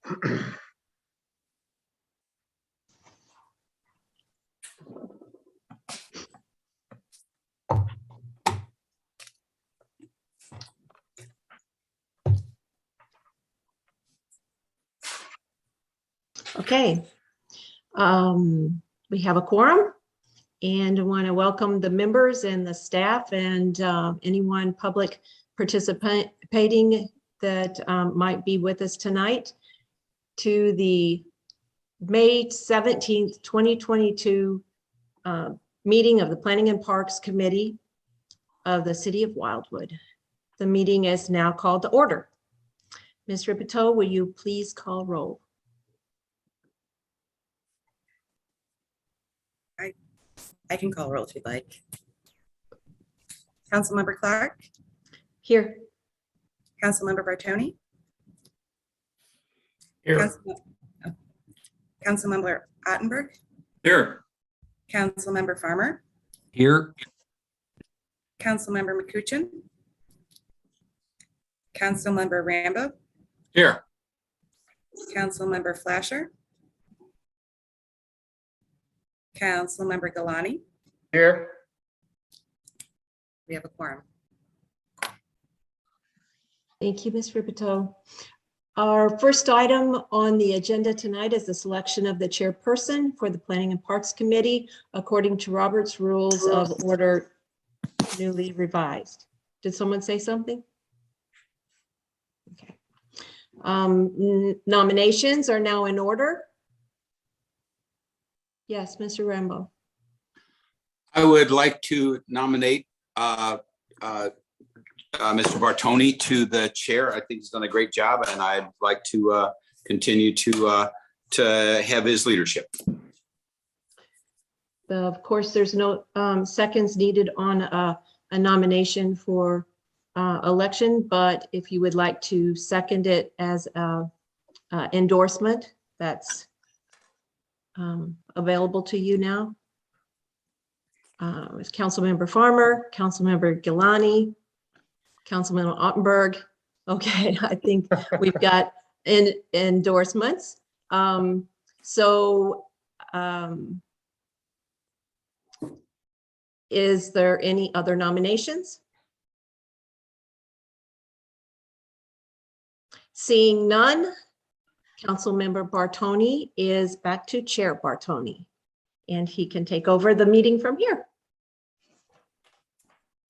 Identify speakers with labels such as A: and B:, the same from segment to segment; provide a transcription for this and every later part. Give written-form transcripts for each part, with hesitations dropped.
A: Okay, we have a quorum, and I want to welcome the members and the staff and anyone public participating that might be with us tonight to the May 17th, 2022 meeting of the Planning and Parks Committee of the City of Wildwood. The meeting is now called to order. Ms. Ripito, will you please call roll?
B: I can call roll if you'd like. Councilmember Clark,
A: Here.
B: Councilmember Bartoni,
C: Here.
B: Councilmember Ottenberg,
C: Here.
B: Councilmember Farmer,
C: Here.
B: Councilmember McCutcheon, Councilmember Rambo,
C: Here.
B: Councilmember Flasher, Councilmember Galani.
C: Here.
B: We have a quorum.
A: Thank you, Ms. Ripito. Our first item on the agenda tonight is the selection of the chairperson for the Planning and Parks Committee according to Robert's Rules of Order newly revised. Did someone say something? Okay. Nominations are now in order. Yes, Mr. Rambo.
C: I would like to nominate Mr. Bartoni to the chair. I think he's done a great job, and I'd like to continue to have his leadership.
A: Of course, there's no seconds needed on a nomination for election, but if you would like to second it as a endorsement, that's available to you now. It's Councilmember Farmer, Councilmember Gilani, Councilman Ottenberg. Okay, I think we've got endorsements. Is there any other nominations? Seeing none, Councilmember Bartoni is back to Chair Bartoni, and he can take over the meeting from here.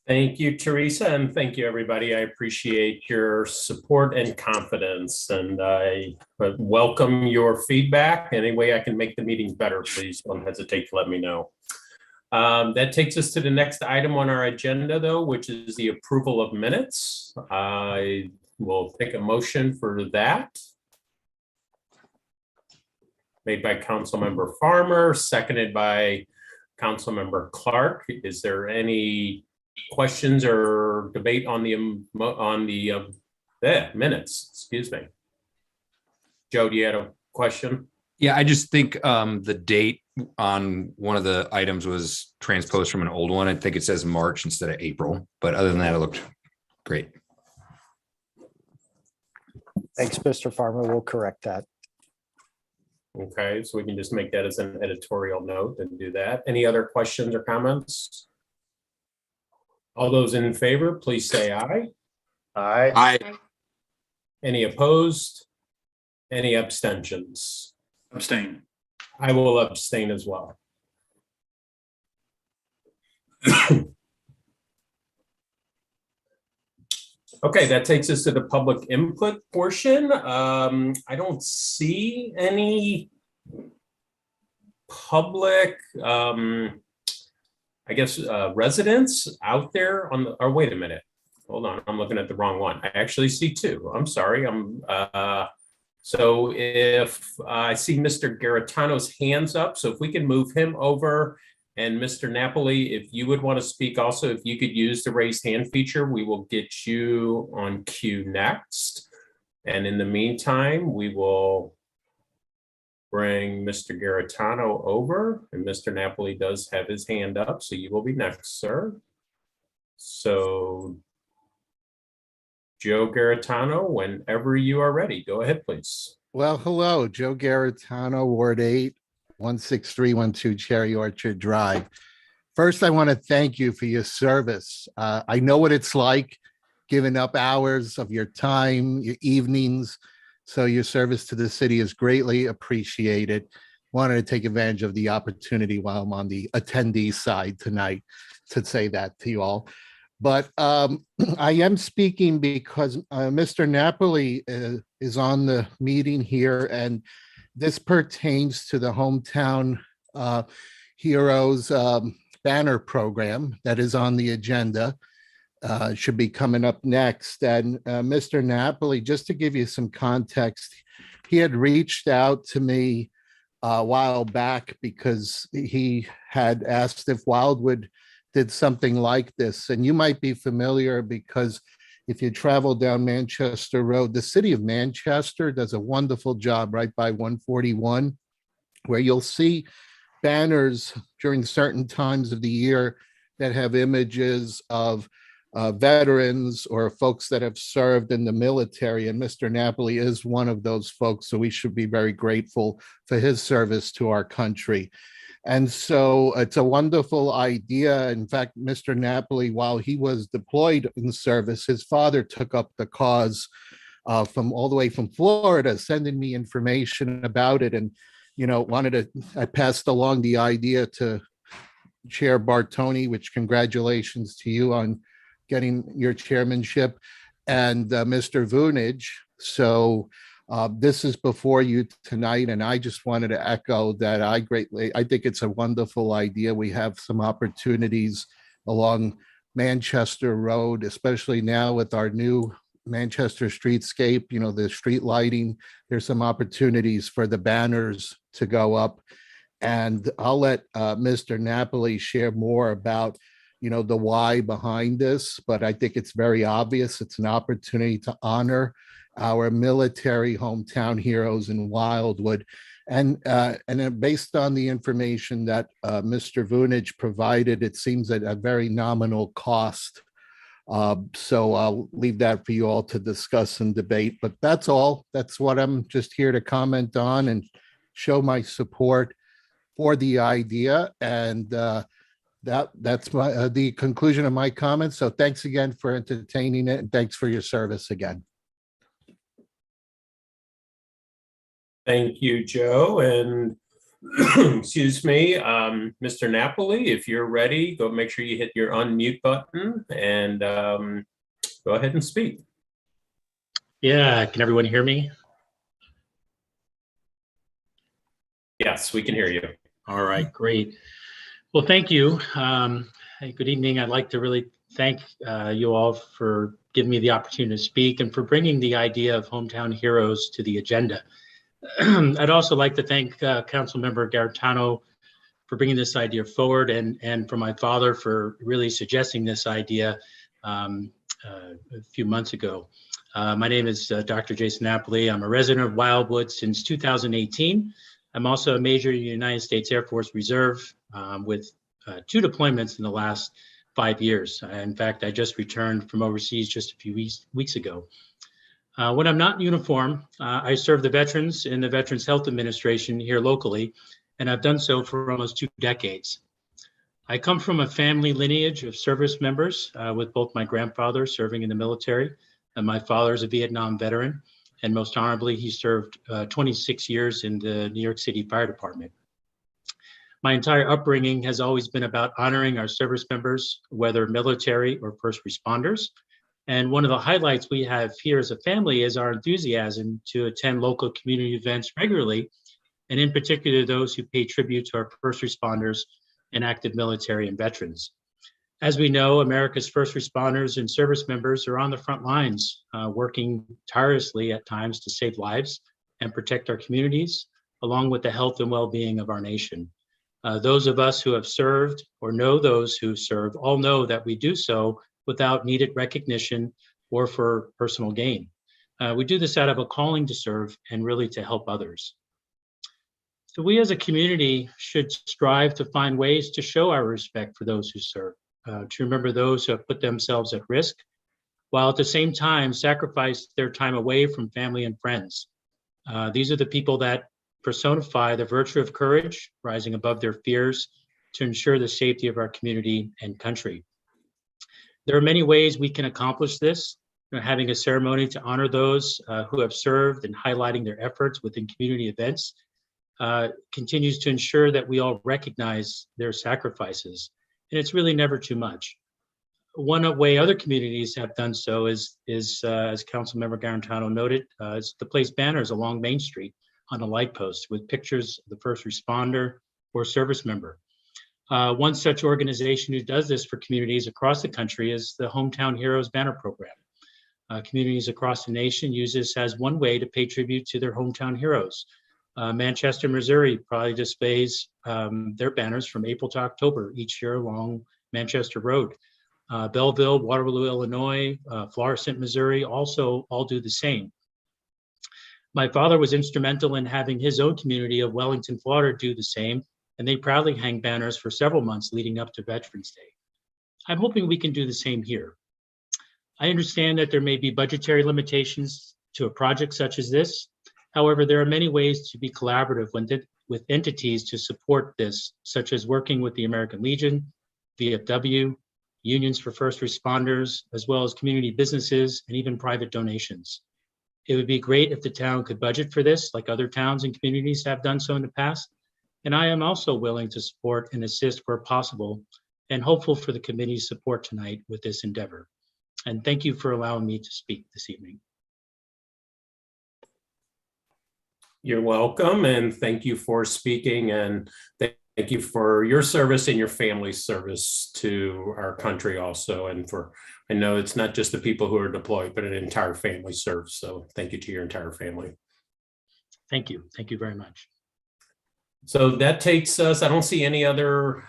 D: Thank you, Teresa, and thank you, everybody. I appreciate your support and confidence, and I welcome your feedback. Any way I can make the meeting better, please don't hesitate to let me know. That takes us to the next item on our agenda, though, which is the approval of minutes. I will take a motion for that. Made by Councilmember Farmer, seconded by Councilmember Clark. Is there any questions or debate on the minutes? Excuse me. Joe, do you have a question?
E: Yeah, I just think the date on one of the items was transposed from an old one. I think it says March instead of April, but other than that, it looked great.
F: Thanks, Mr. Farmer. We'll correct that.
D: Okay, so we can just make that as an editorial note and do that. Any other questions or comments? All those in favor, please say aye.
C: Aye. Aye.
D: Any opposed? Any abstentions?
C: Abstain.
D: I will abstain as well. Okay, that takes us to the public input portion. I don't see any public, I guess, residents out there on the, or wait a minute. Hold on, I'm looking at the wrong one. I actually see two. I'm sorry. So if I see Mr. Garitano's hands up, so if we can move him over, and Mr. Napoli, if you would want to speak also, if you could use the raised hand feature, we will get you on queue next. And in the meantime, we will bring Mr. Garitano over, and Mr. Napoli does have his hand up, so you will be next, sir. So Joe Garitano, whenever you are ready, go ahead, please.
G: Well, hello, Joe Garitano, Ward 8, 16312 Cherry Orchard Drive. First, I want to thank you for your service. I know what it's like giving up hours of your time, your evenings. So your service to the city is greatly appreciated. Wanted to take advantage of the opportunity while I'm on the attendee side tonight to say that to you all. But I am speaking because Mr. Napoli is on the meeting here, and this pertains to the Hometown Heroes banner program that is on the agenda. Should be coming up next. And Mr. Napoli, just to give you some context, he had reached out to me a while back because he had asked if Wildwood did something like this. And you might be familiar because if you travel down Manchester Road, the city of Manchester does a wonderful job right by 141, where you'll see banners during certain times of the year that have images of veterans or folks that have served in the military. And Mr. Napoli is one of those folks. So we should be very grateful for his service to our country. And so it's a wonderful idea. In fact, Mr. Napoli, while he was deployed in service, his father took up the cause from all the way from Florida, sending me information about it. And, I passed along the idea to Chair Bartoni, which congratulations to you on getting your chairmanship, and Mr. Vunich. So this is before you tonight, and I just wanted to echo that I think it's a wonderful idea. We have some opportunities along Manchester Road, especially now with our new Manchester streetscape, the street lighting. There's some opportunities for the banners to go up. And I'll let Mr. Napoli share more about the why behind this, but I think it's very obvious. It's an opportunity to honor our military hometown heroes in Wildwood. And then based on the information that Mr. Vunich provided, it seems at a very nominal cost. So I'll leave that for you all to discuss and debate, but that's all. That's what I'm just here to comment on and show my support for the idea. And that's the conclusion of my comments. So thanks again for entertaining it, and thanks for your service again.
D: Thank you, Joe. And excuse me, Mr. Napoli, if you're ready, go make sure you hit your unmute button and go ahead and speak.
H: Yeah, can everyone hear me?
D: Yes, we can hear you.
H: All right, great. Well, thank you. Hey, good evening. I'd like to really thank you all for giving me the opportunity to speak and for bringing the idea of hometown heroes to the agenda. I'd also like to thank Councilmember Garitano for bringing this idea forward, and for my father for really suggesting this idea a few months ago. My name is Dr. Jason Napoli. I'm a resident of Wildwood since 2018. I'm also a major United States Air Force Reserve with 2 deployments in the last 5 years. In fact, I just returned from overseas just a few weeks ago. When I'm not in uniform, I serve the veterans in the Veterans Health Administration here locally, and I've done so for almost 2 decades. I come from a family lineage of service members with both my grandfather serving in the military, and my father is a Vietnam veteran, and most honorably, he served 26 years in the New York City Fire Department. My entire upbringing has always been about honoring our service members, whether military or first responders. And one of the highlights we have here as a family is our enthusiasm to attend local community events regularly, and in particular, those who pay tribute to our first responders and active military and veterans. As we know, America's first responders and service members are on the front lines, working tirelessly at times to save lives and protect our communities, along with the health and well-being of our nation. Those of us who have served or know those who serve all know that we do so without needed recognition or for personal gain. We do this out of a calling to serve and really to help others. So we as a community should strive to find ways to show our respect for those who serve, to remember those who have put themselves at risk, while at the same time sacrifice their time away from family and friends. These are the people that personify the virtue of courage, rising above their fears to ensure the safety of our community and country. There are many ways we can accomplish this. Having a ceremony to honor those who have served and highlighting their efforts within community events continues to ensure that we all recognize their sacrifices. And it's really never too much. One way other communities have done so is as Councilmember Garantano noted, is to place banners along Main Street on a light post with pictures of the first responder or service member. One such organization who does this for communities across the country is the Hometown Heroes Banner Program. Communities across the nation use this as one way to pay tribute to their hometown heroes. Manchester, Missouri probably displays their banners from April to October each year along Manchester Road. Belleville, Waterloo, Illinois, Florissant, Missouri also all do the same. My father was instrumental in having his own community of Wellington, Florida do the same, and they proudly hang banners for several months leading up to Veterans Day. I'm hoping we can do the same here. I understand that there may be budgetary limitations to a project such as this. However, there are many ways to be collaborative with entities to support this, such as working with the American Legion, VFW, unions for first responders, as well as community businesses and even private donations. It would be great if the town could budget for this, like other towns and communities have done so in the past. And I am also willing to support and assist where possible, and hopeful for the committee's support tonight with this endeavor. And thank you for allowing me to speak this evening.
D: You're welcome, and thank you for speaking, and thank you for your service and your family's service to our country also. And for, I know it's not just the people who are deployed, but an entire family serves. So thank you to your entire family.
H: Thank you. Thank you very much.
D: So that takes us, I don't see any other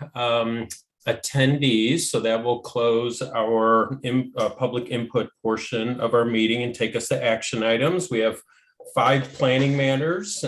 D: attendees, so that will close our public input portion of our meeting and take us to action items. We have 5 planning matters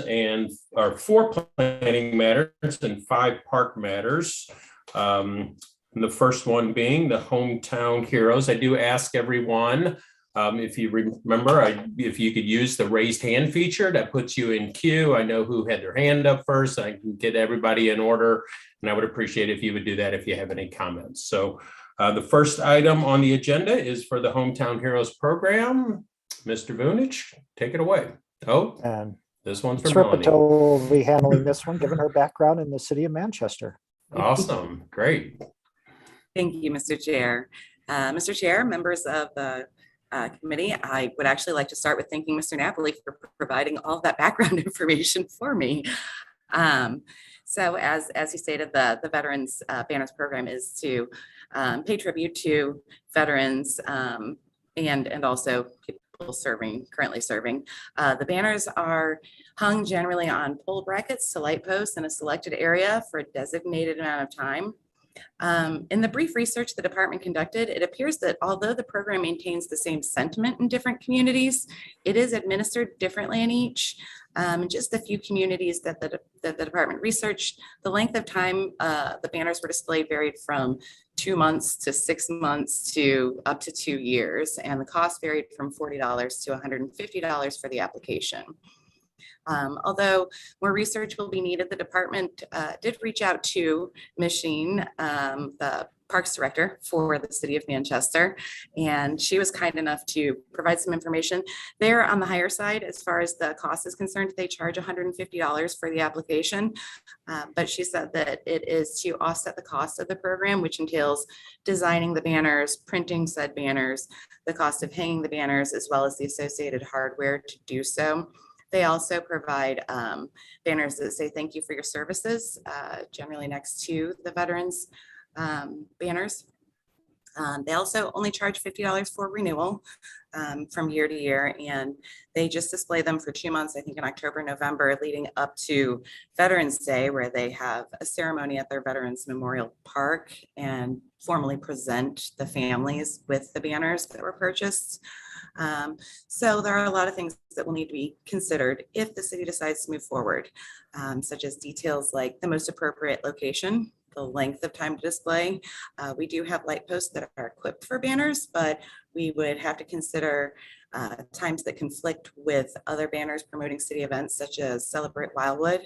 D: or 4 planning matters and 5 park matters. The first one being the Hometown Heroes. I do ask everyone, if you remember, if you could use the raised hand feature, that puts you in queue. I know who had their hand up first. I can get everybody in order, and I would appreciate if you would do that if you have any comments. So the first item on the agenda is for the Hometown Heroes program. Mr. Vunich, take it away. Oh,
F: And
D: this one's for
F: Ms.
D: Melanie.
F: Ripito will be handling this one, given her background in the city of Manchester.
D: Awesome, great.
B: Thank you, Mr. Chair. Mr. Chair, members of the committee, I would actually like to start with thanking Mr. Napoli for providing all that background information for me. So as he stated, the Veterans Banners Program is to pay tribute to veterans and also people currently serving. The banners are hung generally on pole brackets to light posts in a selected area for a designated amount of time. In the brief research the department conducted, it appears that although the program maintains the same sentiment in different communities, it is administered differently in each. In just a few communities that the department researched, the length of time the banners were displayed varied from 2 months to 6 months to up to 2 years, and the cost varied from $40 to $150 for the application. Although more research will be needed, the department did reach out to Ms. Sheen, the Parks Director for the City of Manchester, and she was kind enough to provide some information. They're on the higher side as far as the cost is concerned. They charge $150 for the application, but she said that it is to offset the cost of the program, which entails designing the banners, printing said banners, the cost of hanging the banners, as well as the associated hardware to do so. They also provide banners that say thank you for your services, generally next to the veterans banners. They also only charge $50 for renewal from year to year, and they just display them for 2 months, I think in October, November, leading up to Veterans Day, where they have a ceremony at their Veterans Memorial Park and formally present the families with the banners that were purchased. So there are a lot of things that will need to be considered if the city decides to move forward, such as details like the most appropriate location, the length of time to display. We do have light posts that are equipped for banners, but we would have to consider times that conflict with other banners promoting city events such as Celebrate Wildwood.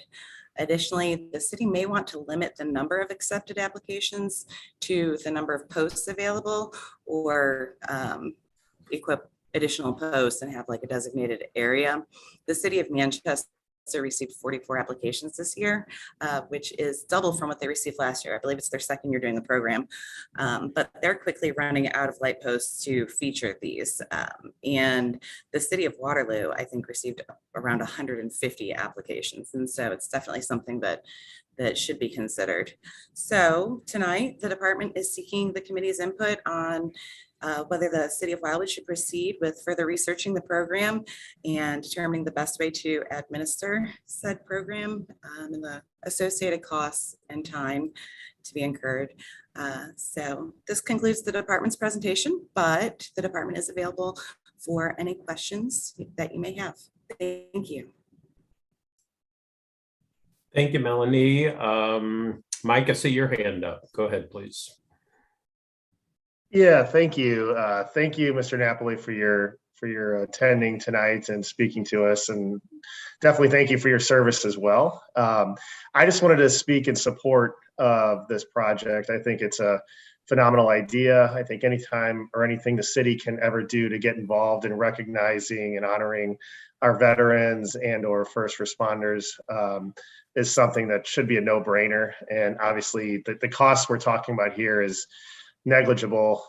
B: Additionally, the city may want to limit the number of accepted applications to the number of posts available, or equip additional posts and have like a designated area. The city of Manchester received 44 applications this year, which is double from what they received last year. I believe it's their second year doing the program, but they're quickly running out of light posts to feature these. And the city of Waterloo, I think, received around 150 applications. And so it's definitely something that should be considered. So tonight, the department is seeking the committee's input on whether the city of Wildwood should proceed with further researching the program and determining the best way to administer said program, and the associated costs and time to be incurred. So this concludes the department's presentation, but the department is available for any questions that you may have. Thank you.
D: Thank you, Melanie. Mike, I see your hand up. Go ahead, please.
I: Yeah, thank you. Thank you, Mr. Napoli, for your attending tonight and speaking to us, and definitely thank you for your service as well. I just wanted to speak in support of this project. I think it's a phenomenal idea. I think anytime or anything the city can ever do to get involved in recognizing and honoring our veterans and or first responders is something that should be a no-brainer. And obviously the cost we're talking about here is negligible,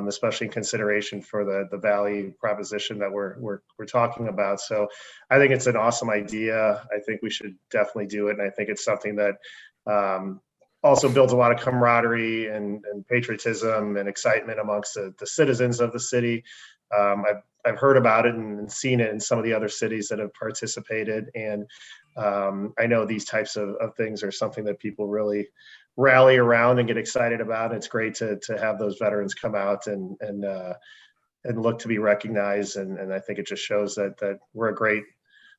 I: especially in consideration for the value proposition that we're talking about. So I think it's an awesome idea. I think we should definitely do it. And I think it's something that also builds a lot of camaraderie and patriotism and excitement amongst the citizens of the city. I've heard about it and seen it in some of the other cities that have participated. And I know these types of things are something that people really rally around and get excited about. It's great to have those veterans come out and look to be recognized. And I think it just shows that we're a great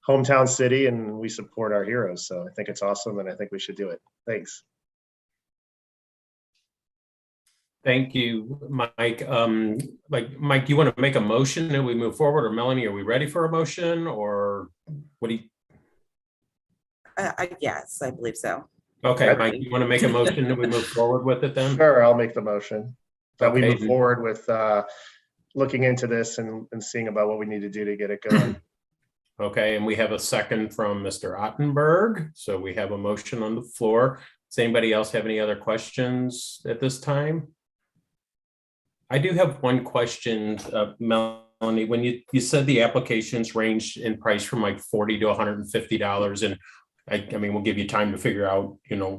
I: hometown city and we support our heroes. So I think it's awesome and I think we should do it. Thanks.
D: Thank you, Mike. Mike, you want to make a motion that we move forward, or Melanie, are we ready for a motion, or what do you?
B: Yes, I believe so.
D: Okay, Mike, you want to make a motion that we move forward with it then?
I: Sure, I'll make the motion that we
D: Okay.
I: move forward with looking into this and seeing about what we need to do to get it going.
D: Okay, and we have a second from Mr. Ottenberg. So we have a motion on the floor. Does anybody else have any other questions at this time? I do have one question, Melanie. When you said the applications range in price from like $40 to $150, and I mean, we'll give you time to figure out, you know,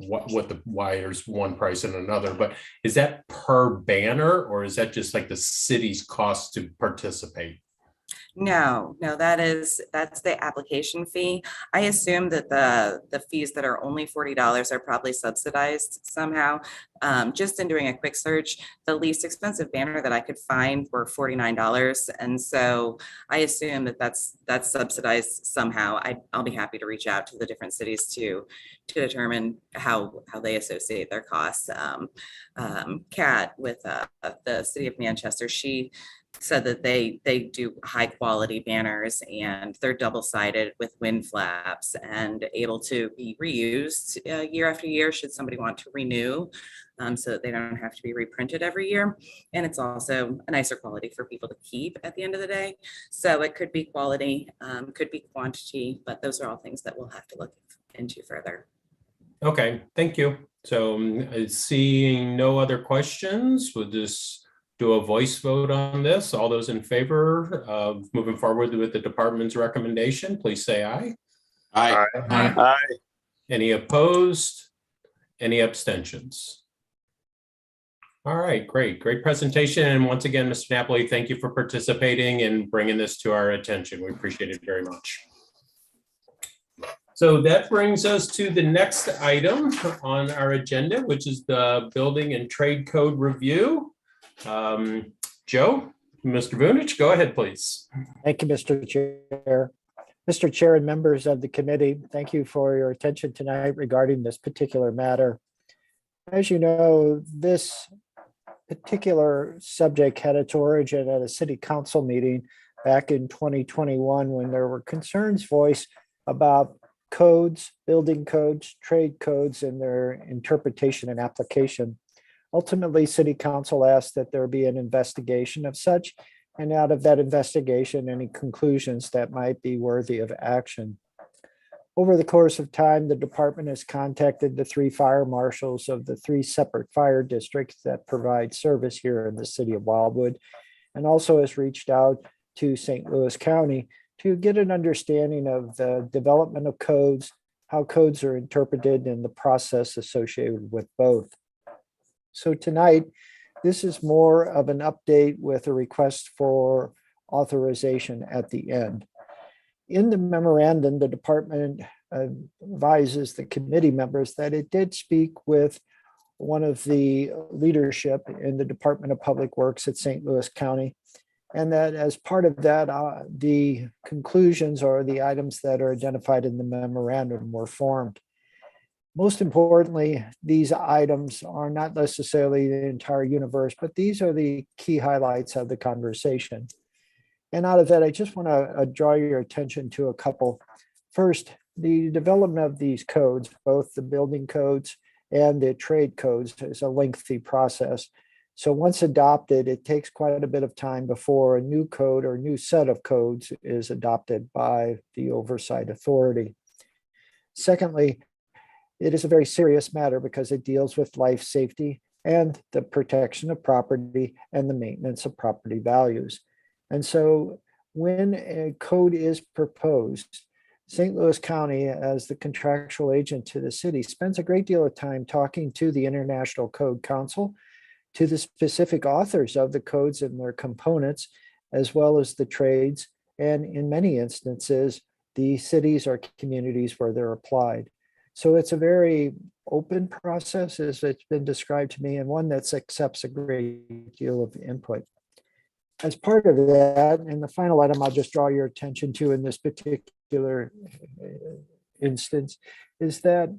D: why there's one price and another, but is that per banner or is that just like the city's cost to participate?
B: No, that's the application fee. I assume that the fees that are only $40 are probably subsidized somehow. Just in doing a quick search, the least expensive banner that I could find were $49. And so I assume that that's subsidized somehow. I'll be happy to reach out to the different cities to determine how they associate their costs. Kat with the city of Manchester, she said that they do high quality banners and they're double-sided with wind flaps and able to be reused year after year should somebody want to renew, so that they don't have to be reprinted every year. And it's also a nicer quality for people to keep at the end of the day. So it could be quality, could be quantity, but those are all things that we'll have to look into further.
D: Okay, thank you. So seeing no other questions, we'll just do a voice vote on this. All those in favor of moving forward with the department's recommendation, please say aye.
C: Aye.
I: Aye.
D: Any opposed? Any abstentions? All right, great presentation. And once again, Mr. Napoli, thank you for participating and bringing this to our attention. We appreciate it very much. So that brings us to the next item on our agenda, which is the Building and Trade Code Review. Joe, Mr. Vunich, go ahead, please.
F: Thank you, Mr. Chair. Mr. Chair and members of the committee, thank you for your attention tonight regarding this particular matter. As you know, this particular subject had its origin at a city council meeting back in 2021 when there were concerns voiced about codes, building codes, trade codes, and their interpretation and application. Ultimately, City Council asked that there be an investigation of such, and out of that investigation, any conclusions that might be worthy of action. Over the course of time, the department has contacted the 3 fire marshals of the 3 separate fire districts that provide service here in the city of Wildwood, and also has reached out to St. Louis County to get an understanding of the development of codes, how codes are interpreted, and the process associated with both. So tonight, this is more of an update with a request for authorization at the end. In the memorandum, the department advises the committee members that it did speak with one of the leadership in the Department of Public Works at St. Louis County, and that as part of that, the conclusions or the items that are identified in the memorandum were formed. Most importantly, these items are not necessarily the entire universe, but these are the key highlights of the conversation. And out of that, I just want to draw your attention to a couple. First, the development of these codes, both the building codes and the trade codes, is a lengthy process. So once adopted, it takes quite a bit of time before a new code or new set of codes is adopted by the oversight authority. Secondly, it is a very serious matter because it deals with life safety and the protection of property and the maintenance of property values. And so when a code is proposed, St. Louis County, as the contractual agent to the city, spends a great deal of time talking to the International Code Council, to the specific authors of the codes and their components, as well as the trades, and in many instances, the cities or communities where they're applied. So it's a very open process, as it's been described to me, and one that accepts a great deal of input. As part of that, and the final item I'll just draw your attention to in this particular instance, is that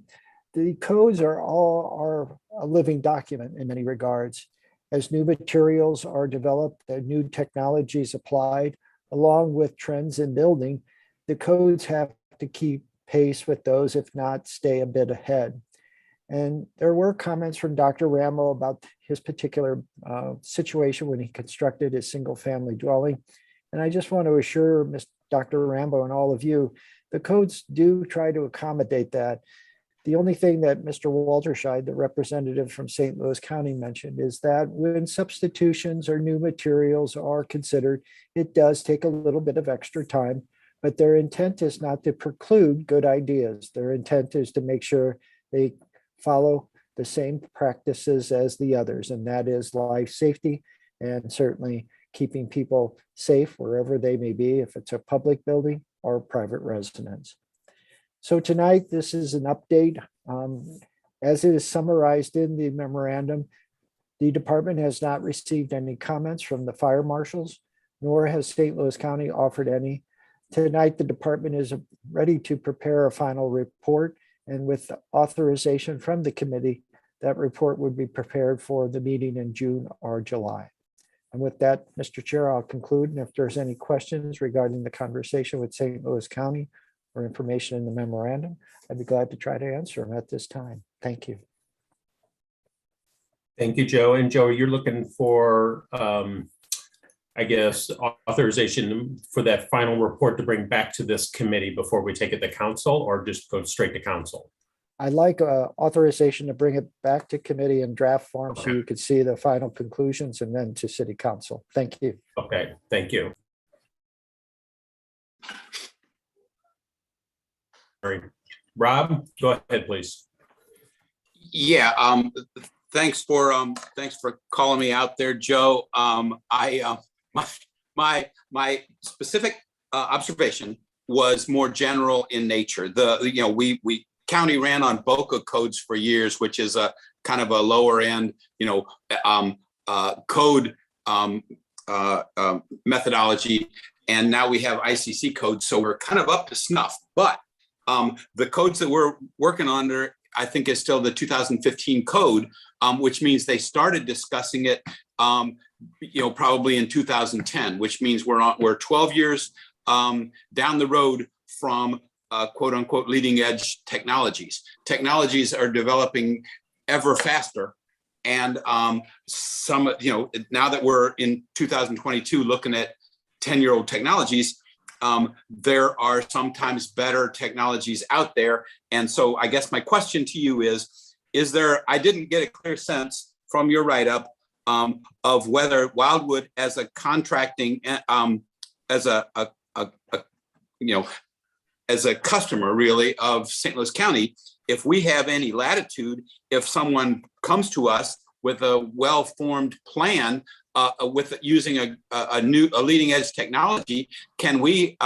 F: the codes are a living document in many regards. As new materials are developed, new technologies applied, along with trends in building, the codes have to keep pace with those, if not stay a bit ahead. And there were comments from Dr. Rambo about his particular situation when he constructed his single-family dwelling. And I just want to assure Dr. Rambo and all of you, the codes do try to accommodate that. The only thing that Mr. Walterscheid, the representative from St. Louis County, mentioned is that when substitutions or new materials are considered, it does take a little bit of extra time, but their intent is not to preclude good ideas. Their intent is to make sure they follow the same practices as the others, and that is life safety and certainly keeping people safe wherever they may be, if it's a public building or private residence. So tonight, this is an update. As it is summarized in the memorandum, the department has not received any comments from the fire marshals, nor has St. Louis County offered any. Tonight, the department is ready to prepare a final report, and with authorization from the committee, that report would be prepared for the meeting in June or July. And with that, Mr. Chair, I'll conclude. And if there's any questions regarding the conversation with St. Louis County or information in the memorandum, I'd be glad to try to answer them at this time. Thank you.
D: Thank you, Joe. And Joe, you're looking for, I guess, authorization for that final report to bring back to this committee before we take it to council, or just go straight to council?
F: I'd like authorization to bring it back to committee in draft form so you could see the final conclusions, and then to city council. Thank you.
D: Okay, thank you. All right, Rob, go ahead, please.
C: Yeah, thanks for calling me out there, Joe. My specific observation was more general in nature. We county ran on BOCA codes for years, which is a kind of a lower end, code methodology, and now we have ICC codes, so we're kind of up to snuff. But the codes that we're working on, I think, is still the 2015 code, which means they started discussing it probably in 2010, which means we're 12 years down the road from quote unquote leading edge technologies. Technologies are developing ever faster. And now that we're in 2022 looking at 10-year-old technologies, there are sometimes better technologies out there. And so I guess my question to you is there, I didn't get a clear sense from your write-up of whether Wildwood as a contracting, as a customer really of St. Louis County, if we have any latitude, if someone comes to us with a well-formed plan with using a leading edge technology, can we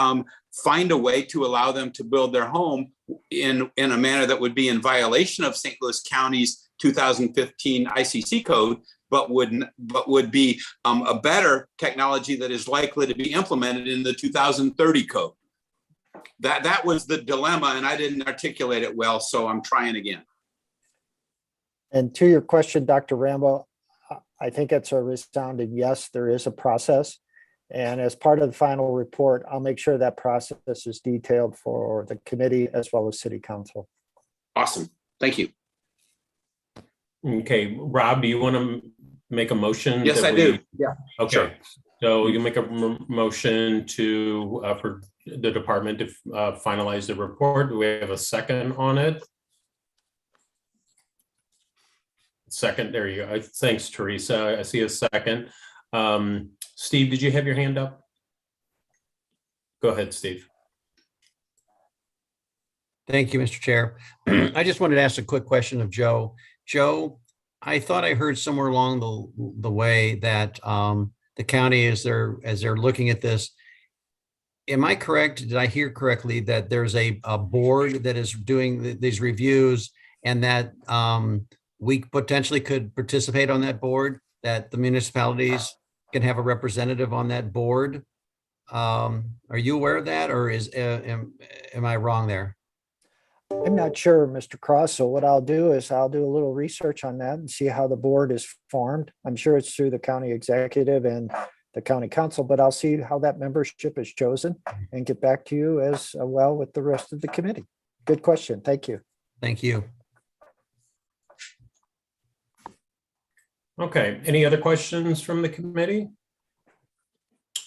C: find a way to allow them to build their home in a manner that would be in violation of St. Louis County's 2015 ICC code, but would be a better technology that is likely to be implemented in the 2030 code? That was the dilemma, and I didn't articulate it well, so I'm trying again.
F: And to your question, Dr. Rambo, I think it's a resounding yes, there is a process. And as part of the final report, I'll make sure that process is detailed for the committee as well as city council.
C: Awesome. Thank you.
D: Okay, Rob, do you want to make a motion?
C: Yes, I do. Yeah.
D: Okay.
C: Sure.
D: So you make a motion to for the department to finalize the report. Do we have a second on it? Second, there you go. Thanks, Teresa. I see a second. Steve, did you have your hand up? Go ahead, Steve.
J: Thank you, Mr. Chair. I just wanted to ask a quick question of Joe. Joe, I thought I heard somewhere along the way that the county, as they're looking at this, am I correct? Did I hear correctly that there's a board that is doing these reviews, and that we potentially could participate on that board, that the municipalities can have a representative on that board? Are you aware of that, or am I wrong there?
F: I'm not sure, Mr. Cross. So what I'll do is I'll do a little research on that and see how the board is formed. I'm sure it's through the county executive and the county council, but I'll see how that membership is chosen and get back to you as well with the rest of the committee. Good question. Thank you.
J: Thank you.
D: Okay, any other questions from the committee?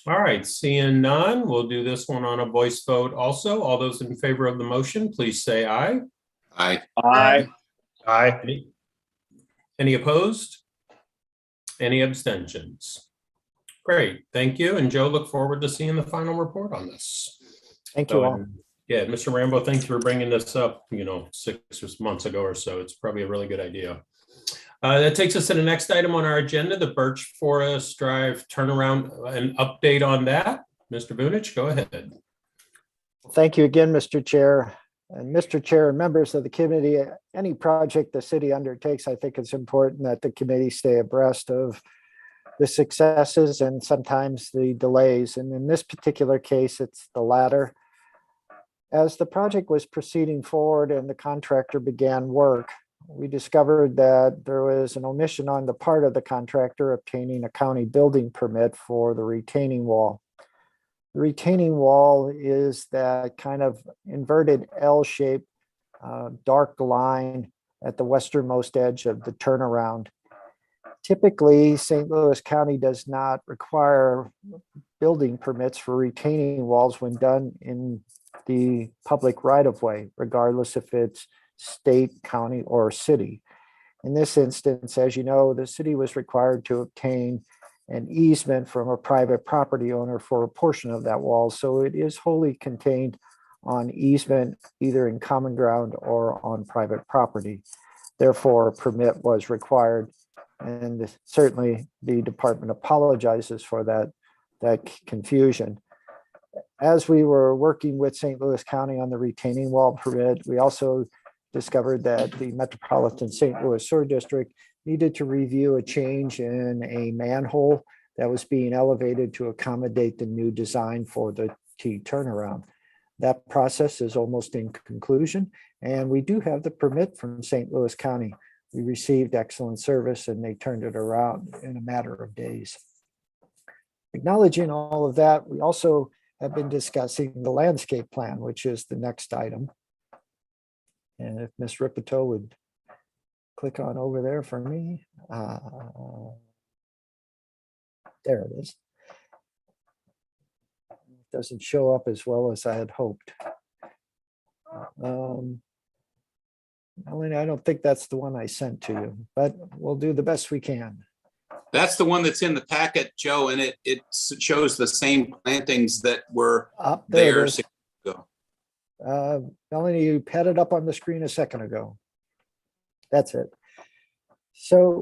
D: All right, seeing none, we'll do this one on a voice vote also. All those in favor of the motion, please say aye.
C: Aye.
I: Aye. Aye.
D: Any opposed? Any abstentions? Great, thank you. And Joe, look forward to seeing the final report on this.
F: Thank you all.
D: Yeah, Mr. Rambo, thanks for bringing this up, 6 months ago or so. It's probably a really good idea. That takes us to the next item on our agenda, the Birch Forest Drive turnaround. An update on that. Mr. Bunich, go ahead.
F: Thank you again, Mr. Chair. And Mr. Chair and members of the committee, any project the city undertakes, I think it's important that the committee stay abreast of the successes and sometimes the delays. And in this particular case, it's the latter. As the project was proceeding forward and the contractor began work, we discovered that there was an omission on the part of the contractor obtaining a county building permit for the retaining wall. The retaining wall is that kind of inverted L-shaped dark line at the westernmost edge of the turnaround. Typically, St. Louis County does not require building permits for retaining walls when done in the public right-of-way, regardless if it's state, county, or city. In this instance, as you know, the city was required to obtain an easement from a private property owner for a portion of that wall. So it is wholly contained on easement, either in common ground or on private property. Therefore, a permit was required. And certainly the department apologizes for that confusion. As we were working with St. Louis County on the retaining wall permit, we also discovered that the Metropolitan St. Louis Sewer District needed to review a change in a manhole that was being elevated to accommodate the new design for the T turnaround. That process is almost in conclusion, and we do have the permit from St. Louis County. We received excellent service and they turned it around in a matter of days. Acknowledging all of that, we also have been discussing the landscape plan, which is the next item. And if Ms. Ripito would click on over there for me. There it is. It doesn't show up as well as I had hoped. Melanie, I don't think that's the one I sent to you, but we'll do the best we can.
C: That's the one that's in the packet, Joe, and it shows the same plantings that were
F: Up there.
C: there
F: It is.
C: 6 years ago.
F: Melanie, you had it up on the screen a second ago. That's it. So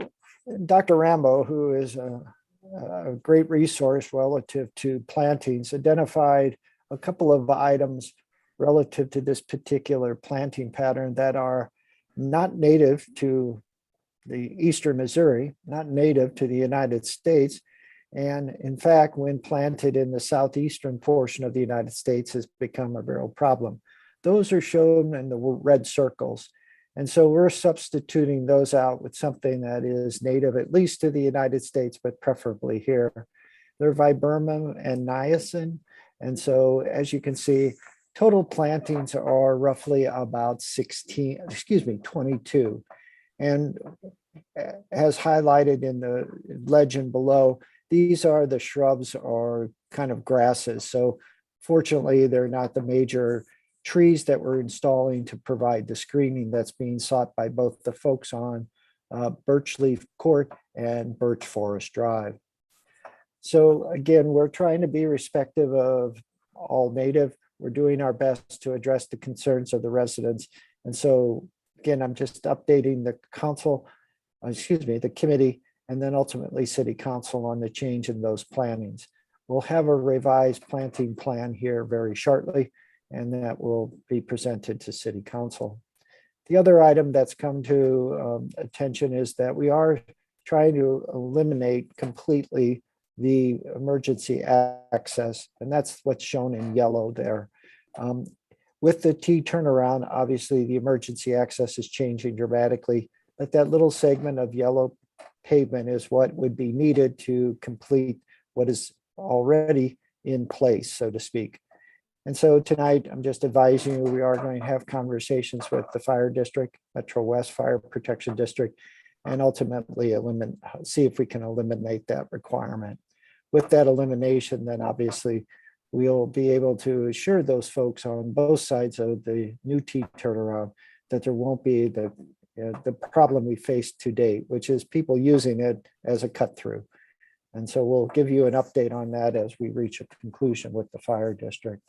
F: Dr. Rambo, who is a great resource relative to plantings, identified a couple of items relative to this particular planting pattern that are not native to the eastern Missouri, not native to the United States, and in fact, when planted in the southeastern portion of the United States, has become a real problem. Those are shown in the red circles. And so we're substituting those out with something that is native, at least to the United States, but preferably here. They're viburnum and niacin. And so as you can see, total plantings are roughly about 22. And as highlighted in the legend below, these are the shrubs or kind of grasses. So fortunately, they're not the major trees that we're installing to provide the screening that's being sought by both the folks on Birchleaf Court and Birch Forest Drive. So again, we're trying to be respectful of all native. We're doing our best to address the concerns of the residents. And so again, I'm just updating the the committee, and then ultimately city council on the change in those plantings. We'll have a revised planting plan here very shortly, and that will be presented to city council. The other item that's come to attention is that we are trying to eliminate completely the emergency access, and that's what's shown in yellow there. With the T turnaround, obviously the emergency access is changing dramatically, but that little segment of yellow pavement is what would be needed to complete what is already in place, so to speak. And so tonight, I'm just advising you, we are going to have conversations with the fire district, Metro West Fire Protection District, and ultimately see if we can eliminate that requirement. With that elimination, then obviously we'll be able to assure those folks on both sides of the new T turnaround that there won't be the problem we faced to date, which is people using it as a cut through. And so we'll give you an update on that as we reach a conclusion with the fire district.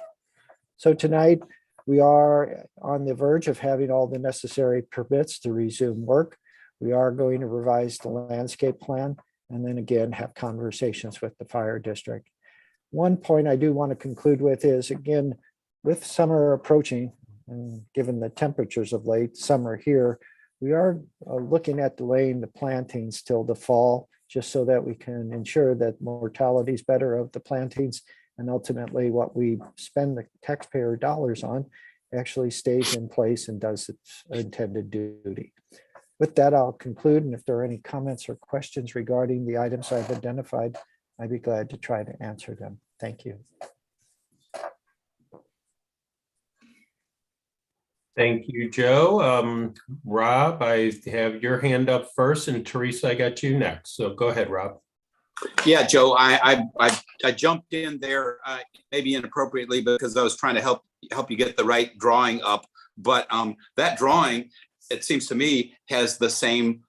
F: So tonight we are on the verge of having all the necessary permits to resume work. We are going to revise the landscape plan and then again have conversations with the fire district. One point I do want to conclude with is, again, with summer approaching and given the temperatures of late summer here, we are looking at delaying the plantings till the fall, just so that we can ensure that mortality is better of the plantings, and ultimately what we spend the taxpayer dollars on actually stays in place and does its intended duty. With that, I'll conclude, and if there are any comments or questions regarding the items I've identified, I'd be glad to try to answer them. Thank you.
D: Thank you, Joe. Rob, I have your hand up first, and Teresa, I got you next. So go ahead, Rob.
C: Yeah, Joe, I jumped in there maybe inappropriately because I was trying to help you get the right drawing up. But that drawing, it seems to me, has the same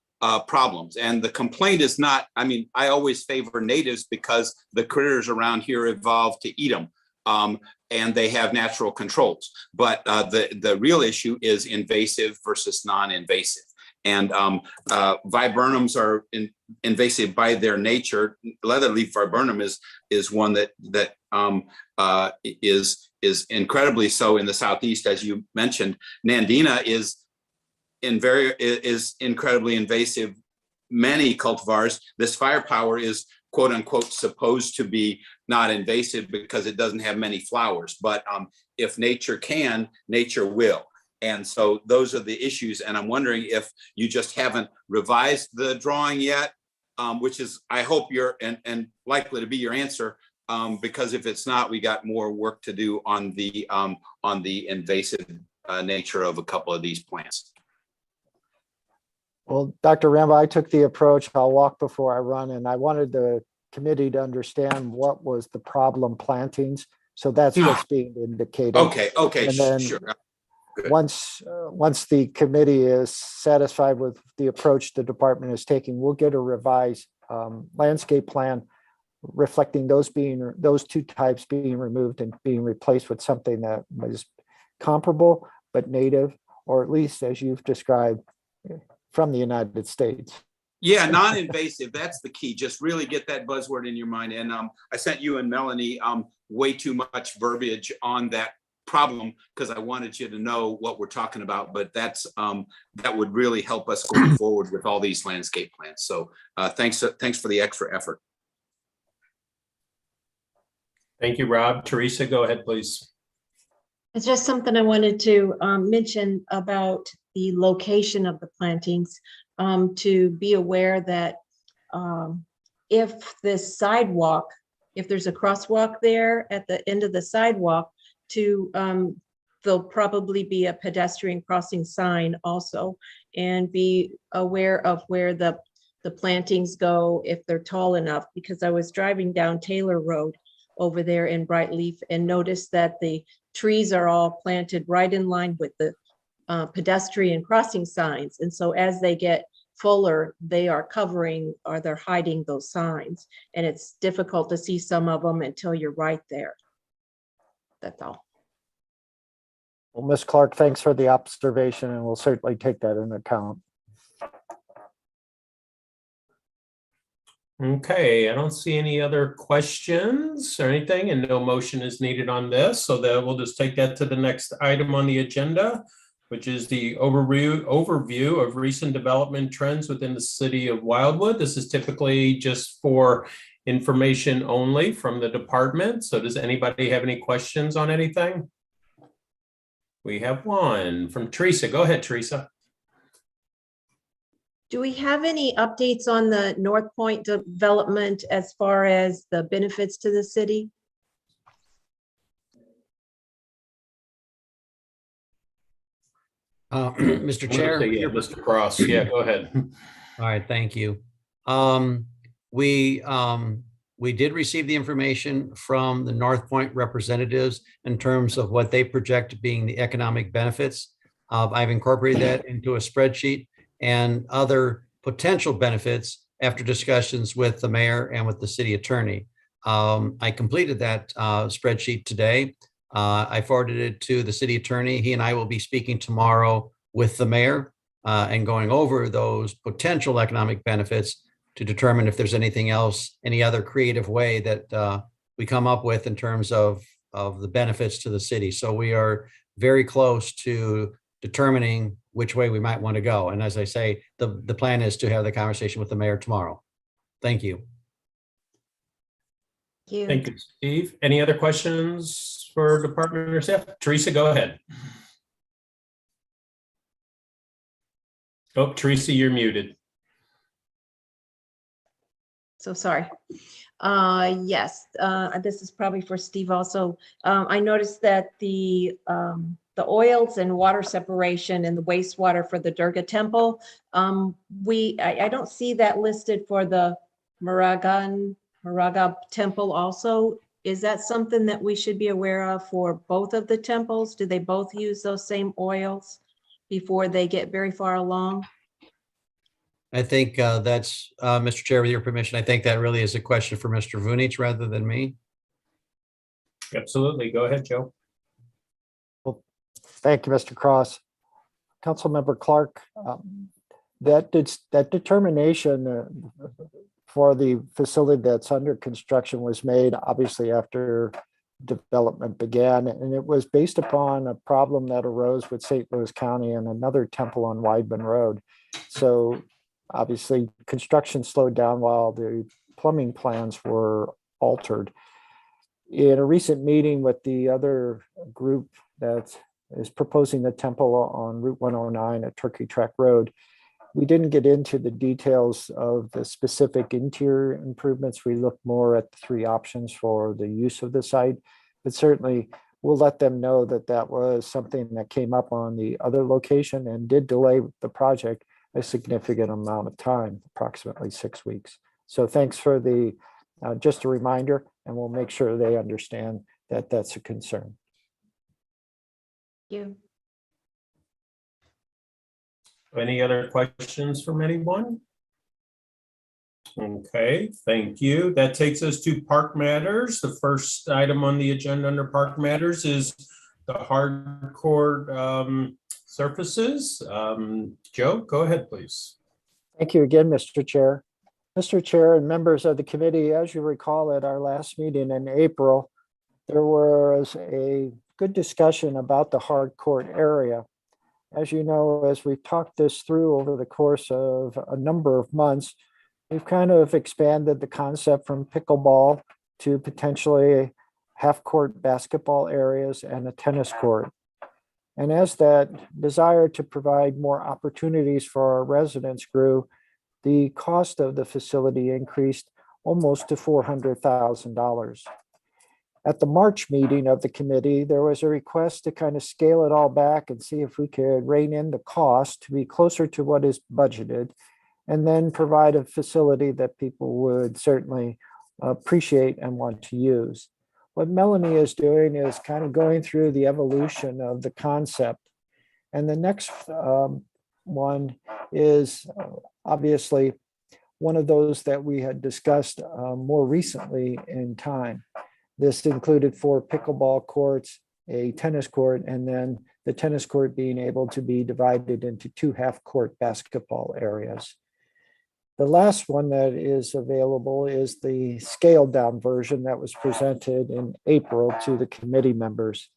C: problems. And the complaint is not, I mean, I always favor natives because the critters around here evolved to eat them. And they have natural controls. But the real issue is invasive versus non-invasive. And viburnums are invasive by their nature. Leatherleaf viburnum is one that is incredibly so in the southeast, as you mentioned. Nandina is incredibly invasive. Many cultivars, this firepower is quote unquote supposed to be not invasive because it doesn't have many flowers. But if nature can, nature will. And so those are the issues. And I'm wondering if you just haven't revised the drawing yet, which is, I hope and likely to be your answer, because if it's not, we got more work to do on the invasive nature of a couple of these plants.
F: Well, Dr. Ramba, I took the approach, I'll walk before I run, and I wanted the committee to understand what was the problem plantings. So that's what's being indicated.
C: Okay,
F: And then
C: sure. Good.
F: once the committee is satisfied with the approach the department is taking, we'll get a revised landscape plan reflecting those two types being removed and being replaced with something that was comparable but native, or at least as you've described, from the United States.
C: Yeah, non-invasive, that's the key. Just really get that buzzword in your mind. And I sent you and Melanie way too much verbiage on that problem because I wanted you to know what we're talking about, but that would really help us going forward with all these landscape plans. So thanks for the extra effort.
D: Thank you, Rob. Teresa, go ahead, please.
A: It's just something I wanted to mention about the location of the plantings, to be aware that if there's a crosswalk there at the end of the sidewalk, there'll probably be a pedestrian crossing sign also, and be aware of where the plantings go if they're tall enough, because I was driving down Taylor Road over there in Brightleaf and noticed that the trees are all planted right in line with the pedestrian crossing signs. And so as they get fuller, they are covering or they're hiding those signs. And it's difficult to see some of them until you're right there. That's all.
F: Well, Ms. Clark, thanks for the observation, and we'll certainly take that into account.
D: Okay, I don't see any other questions or anything, and no motion is needed on this, so that we'll just take that to the next item on the agenda, which is the overview of recent development trends within the city of Wildwood. This is typically just for information only from the department. So does anybody have any questions on anything? We have one from Teresa. Go ahead, Teresa.
A: Do we have any updates on the North Point development as far as the benefits to the city?
J: Mr. Chair.
D: Yeah, Mr. Cross. Yeah, go ahead.
J: All right, thank you. We did receive the information from the North Point representatives in terms of what they project being the economic benefits. I've incorporated that into a spreadsheet and other potential benefits after discussions with the mayor and with the city attorney. I completed that spreadsheet today. I forwarded it to the city attorney. He and I will be speaking tomorrow with the mayor and going over those potential economic benefits to determine if there's anything else, any other creative way that we come up with in terms of the benefits to the city. So we are very close to determining which way we might want to go. And as I say, the plan is to have the conversation with the mayor tomorrow. Thank you.
D: Thank you, Steve. Any other questions for department or staff? Teresa, go ahead. Oh, Teresa, you're muted.
A: So sorry. Yes, this is probably for Steve also. I noticed that the oils and water separation and the wastewater for the Durga temple, I don't see that listed for the Maraga temple also. Is that something that we should be aware of for both of the temples? Do they both use those same oils before they get very far along?
J: I think that's, Mr. Chair, with your permission, I think that really is a question for Mr. Vunich rather than me.
D: Absolutely. Go ahead, Joe.
F: Well, thank you, Mr. Cross. Councilmember Clark, that determination for the facility that's under construction was made obviously after development began, and it was based upon a problem that arose with St. Louis County and another temple on Weidman Road. So obviously construction slowed down while the plumbing plans were altered. In a recent meeting with the other group that is proposing the temple on Route 109 at Turkey Track Road, We didn't get into the details of the specific interior improvements. We looked more at the three options for the use of the site, but certainly we'll let them know that that was something that came up on the other location and did delay the project a significant amount of time, approximately 6 weeks. So thanks for the, just a reminder, and we'll make sure they understand that that's a concern.
A: Thank you.
D: Any other questions from anyone? Okay, thank you. That takes us to park matters. The first item on the agenda under park matters is the hardcore surfaces. Joe, go ahead, please.
F: Thank you again, Mr. Chair. Mr. Chair and members of the committee, as you recall at our last meeting in April, there was a good discussion about the hardcourt area. As you know, as we've talked this through over the course of a number of months, we've kind of expanded the concept from pickleball to potentially half-court basketball areas and a tennis court. And as that desire to provide more opportunities for our residents grew, the cost of the facility increased almost to $400,000. At the March meeting of the committee, there was a request to kind of scale it all back and see if we could rein in the cost to be closer to what is budgeted, and then provide a facility that people would certainly appreciate and want to use. What Melanie is doing is kind of going through the evolution of the concept. And the next one is obviously one of those that we had discussed more recently in time. This included 4 pickleball courts, a tennis court, and then the tennis court being able to be divided into 2 half-court basketball areas. The last one that is available is the scaled-down version that was presented in April to the committee members.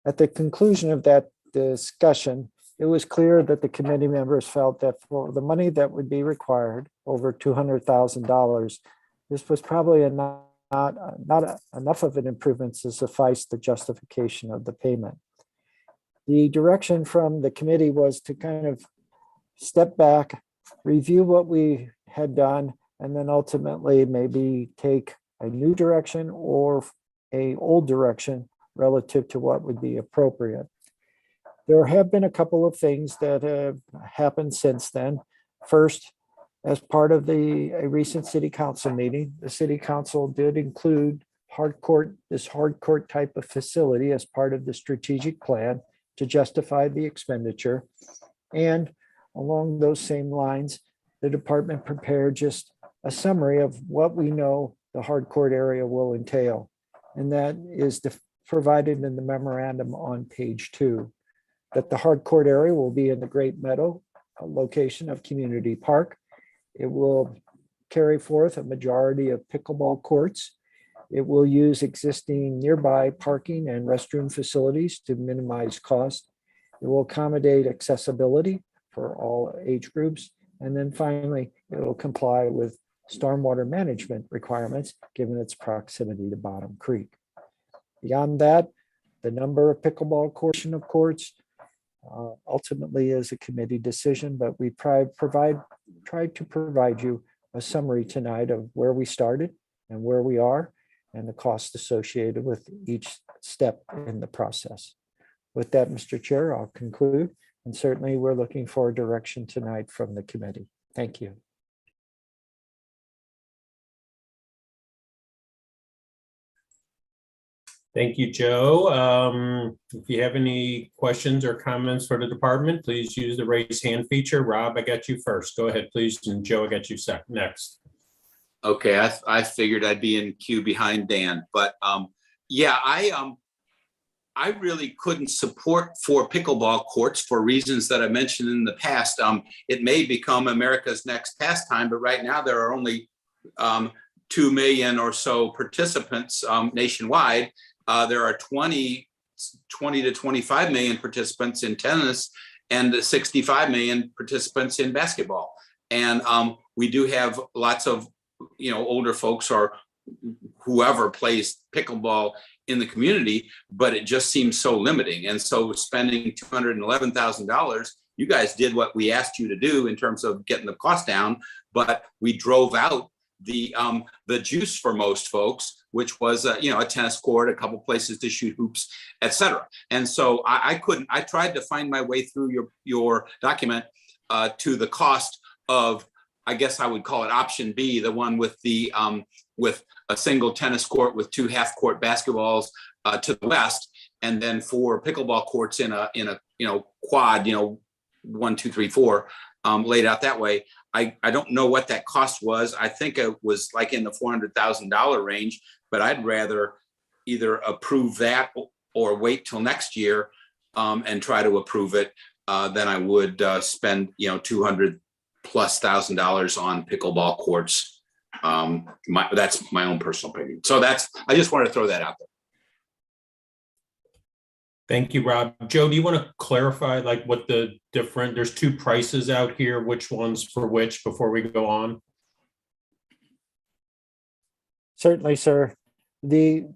F: At the conclusion of that discussion, it was clear that the committee members felt that for the money that would be required, over $200,000, this was probably not enough of an improvement to suffice the justification of the payment. The direction from the committee was to kind of step back, review what we had done, and then ultimately maybe take a new direction or an old direction relative to what would be appropriate. There have been a couple of things that have happened since then. First, as part of a recent city council meeting, the city council did include this hardcourt type of facility as part of the strategic plan to justify the expenditure. And along those same lines, the department prepared just a summary of what we know the hardcourt area will entail. And that is provided in the memorandum on page 2, that the hardcourt area will be in the Great Meadow location of Community Park. It will carry forth a majority of pickleball courts. It will use existing nearby parking and restroom facilities to minimize cost. It will accommodate accessibility for all age groups. And then finally, it will comply with stormwater management requirements, given its proximity to Bottom Creek. Beyond that, the number of pickleball courts ultimately is a committee decision, but we tried to provide you a summary tonight of where we started and where we are and the cost associated with each step in the process. With that, Mr. Chair, I'll conclude. And certainly we're looking for direction tonight from the committee. Thank you.
D: Thank you, Joe. If you have any questions or comments for the department, please use the raise hand feature. Rob, I got you first. Go ahead, please. And Joe, I got you next.
C: Okay, I figured I'd be in queue behind Dan, but yeah, I really couldn't support 4 pickleball courts for reasons that I mentioned in the past. It may become America's next pastime, but right now there are only 2 million or so participants nationwide. There are 20 to 25 million participants in tennis and 65 million participants in basketball. And we do have lots of, older folks or whoever plays pickleball in the community, but it just seems so limiting. And so spending $211,000 You guys did what we asked you to do in terms of getting the cost down, but we drove out the juice for most folks, which was a tennis court, a couple places to shoot hoops, etc. And so I tried to find my way through your document to the cost of, I guess I would call it option B, the one with the with a single tennis court with 2 half-court basketballs to the west, and then 4 pickleball courts in a quad, 1, 2, 3, 4, laid out that way. I don't know what that cost was. I think it was like in the $400,000 range, but I'd rather either approve that or wait till next year and try to approve it than I would spend $200,000+ on pickleball courts. That's my own personal opinion. So I just wanted to throw that out there.
D: Thank you, Rob. Joe, do you want to clarify like what the different, there's 2 prices out here, which ones for which before we go on?
F: Certainly, sir. The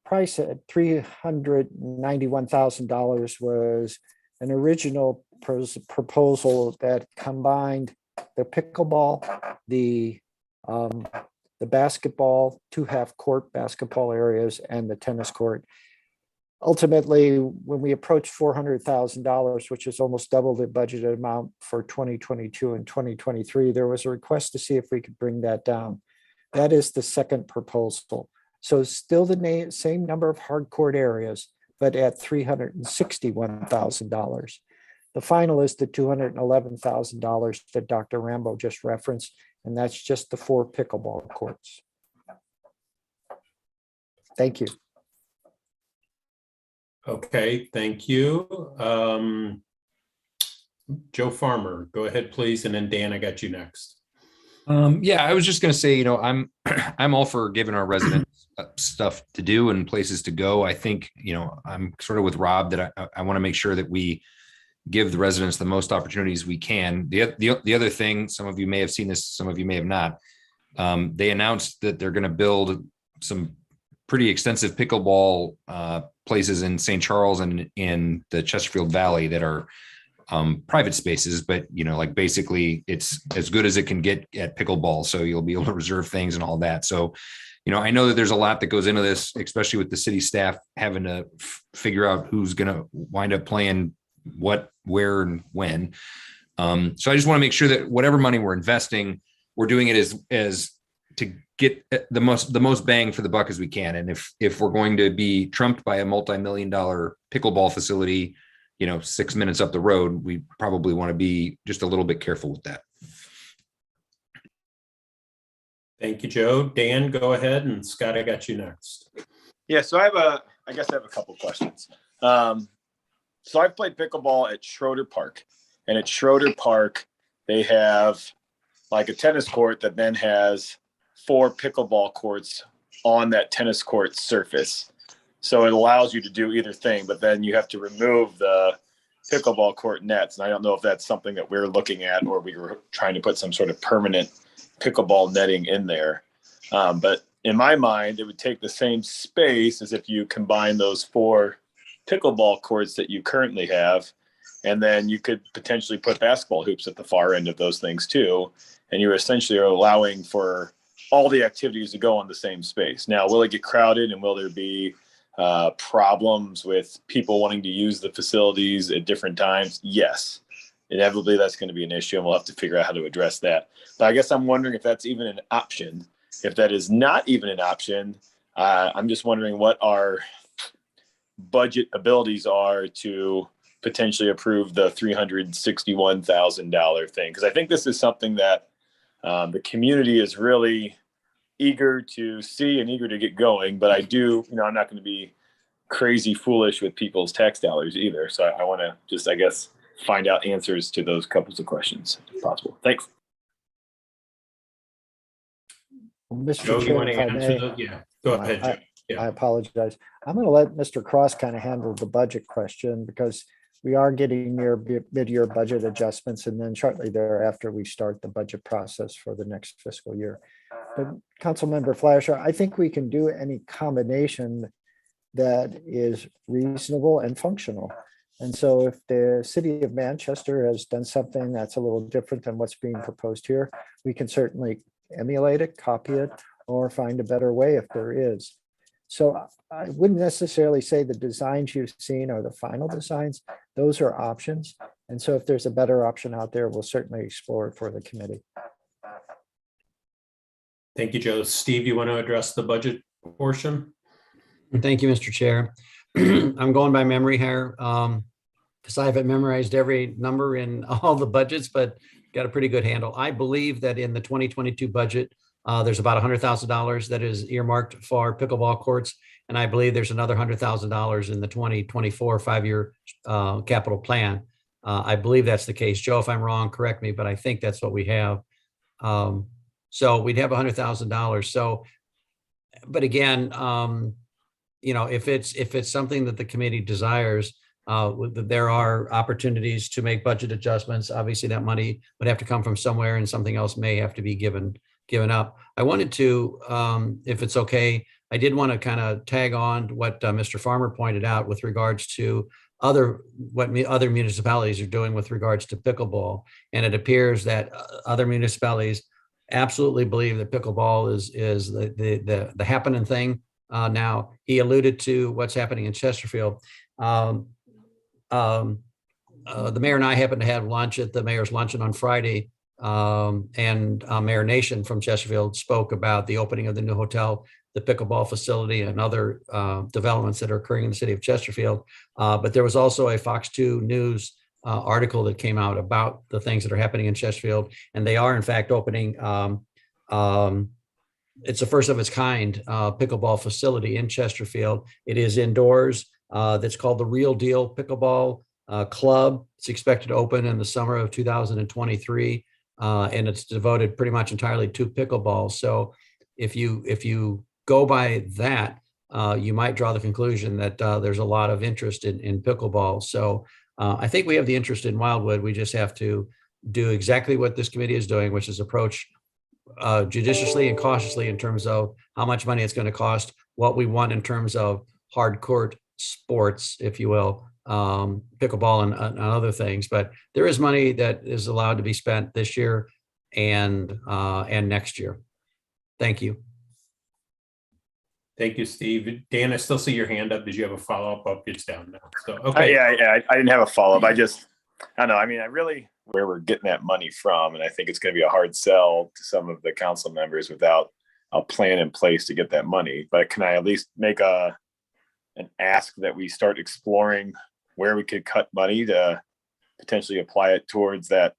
F: price at $391,000 was an original proposal that combined the pickleball, the basketball, 2 half-court basketball areas, and the tennis court. Ultimately, when we approached $400,000, which is almost double the budgeted amount for 2022 and 2023, there was a request to see if we could bring that down. That is the second proposal. So still the same number of hard court areas, but at $361,000. The final is the $211,000 that Dr. Rambo just referenced, and that's just the 4 pickleball courts. Thank you.
D: Okay, thank you. Joe Farmer, go ahead, please. And then Dan, I got you next.
E: Yeah, I was just going to say, I'm all for giving our residents stuff to do and places to go. I think, I'm sort of with Rob that I want to make sure that we give the residents the most opportunities we can. The other thing, some of you may have seen this, some of you may have not. They announced that they're going to build some pretty extensive pickleball places in St. Charles and in the Chesterfield Valley that are private spaces, but like basically it's as good as it can get at pickleball. So you'll be able to reserve things and all that. So, I know that there's a lot that goes into this, especially with the city staff having to figure out who's going to wind up playing what, where, and when. So I just want to make sure that whatever money we're investing, we're doing it as to get the most bang for the buck as we can. And if we're going to be trumped by a multi-million-dollar pickleball facility, 6 minutes up the road, we probably want to be just a little bit careful with that.
D: Thank you, Joe. Dan, go ahead. And Scott, I got you next.
K: Yeah, so I guess I have a couple questions. So I've played pickleball at Schroeder Park, and at Schroeder Park, they have like a tennis court that then has 4 pickleball courts on that tennis court surface. So it allows you to do either thing, but then you have to remove the pickleball court nets. And I don't know if that's something that we're looking at, or we were trying to put some sort of permanent pickleball netting in there. But in my mind, it would take the same space as if you combine those 4 pickleball courts that you currently have. And then you could potentially put basketball hoops at the far end of those things too. And you essentially are allowing for all the activities to go on the same space. Now, will it get crowded, and will there be problems with people wanting to use the facilities at different times? Yes, inevitably that's going to be an issue, and we'll have to figure out how to address that. But I guess I'm wondering if that's even an option. If that is not even an option, I'm just wondering what our budget abilities are to potentially approve the $361,000 thing. Because I think this is something that the community is really eager to see and eager to get going. But I do, I'm not going to be crazy foolish with people's tax dollars either. So I want to just, I guess, find out answers to those couples of questions if possible. Thanks.
F: Mr.
D: Joe,
F: Chair,
D: you want to
F: if I
D: answer
F: may,
D: those? Yeah, go ahead, Joe. Yeah.
F: I apologize. I'm going to let Mr. Cross kind of handle the budget question, because we are getting near mid-year budget adjustments, and then shortly thereafter, we start the budget process for the next fiscal year. But Councilmember Fleischer, I think we can do any combination that is reasonable and functional. And so if the city of Manchester has done something that's a little different than what's being proposed here, we can certainly emulate it, copy it, or find a better way if there is. So I wouldn't necessarily say the designs you've seen are the final designs. Those are options. And so if there's a better option out there, we'll certainly explore it for the committee.
D: Thank you, Joe. Steve, you want to address the budget portion?
J: Thank you, Mr. Chair. I'm going by memory here because I haven't memorized every number in all the budgets, but got a pretty good handle. I believe that in the 2022 budget, there's about $100,000 that is earmarked for pickleball courts. And I believe there's another $100,000 in the 2024 5-year capital plan. I believe that's the case. Joe, if I'm wrong, correct me, but I think that's what we have. So we'd have $100,000. So, but again, if it's something that the committee desires, there are opportunities to make budget adjustments. Obviously, that money would have to come from somewhere, and something else may have to be given up. I wanted to, if it's okay, I did want to kind of tag on what Mr. Farmer pointed out with regards to other municipalities are doing with regards to pickleball. And it appears that other municipalities absolutely believe that pickleball is the happening thing. Now, he alluded to what's happening in Chesterfield. The mayor and I happened to have lunch at the mayor's luncheon on Friday, and Mayor Nation from Chesterfield spoke about the opening of the new hotel, the pickleball facility, and other developments that are occurring in the city of Chesterfield. But there was also a Fox 2 News article that came out about the things that are happening in Chesterfield, and they are in fact opening. It's the first of its kind pickleball facility in Chesterfield. It is indoors. That's called the Real Deal Pickleball Club. It's expected to open in the summer of 2023, and it's devoted pretty much entirely to pickleball. So if you go by that, you might draw the conclusion that there's a lot of interest in pickleball. So I think we have the interest in Wildwood. We just have to do exactly what this committee is doing, which is approach judiciously and cautiously in terms of how much money it's going to cost, what we want in terms of hard court sports, if you will, pickleball and other things. But there is money that is allowed to be spent this year and next year. Thank you.
D: Thank you, Steve. Dan, I still see your hand up. Did you have a follow-up? Oh, it's down now. So, okay.
K: Yeah, I didn't have a follow-up. I don't know. I mean, I really, where we're getting that money from, and I think it's going to be a hard sell to some of the council members without a plan in place to get that money. But can I at least make an ask that we start exploring where we could cut money to potentially apply it towards that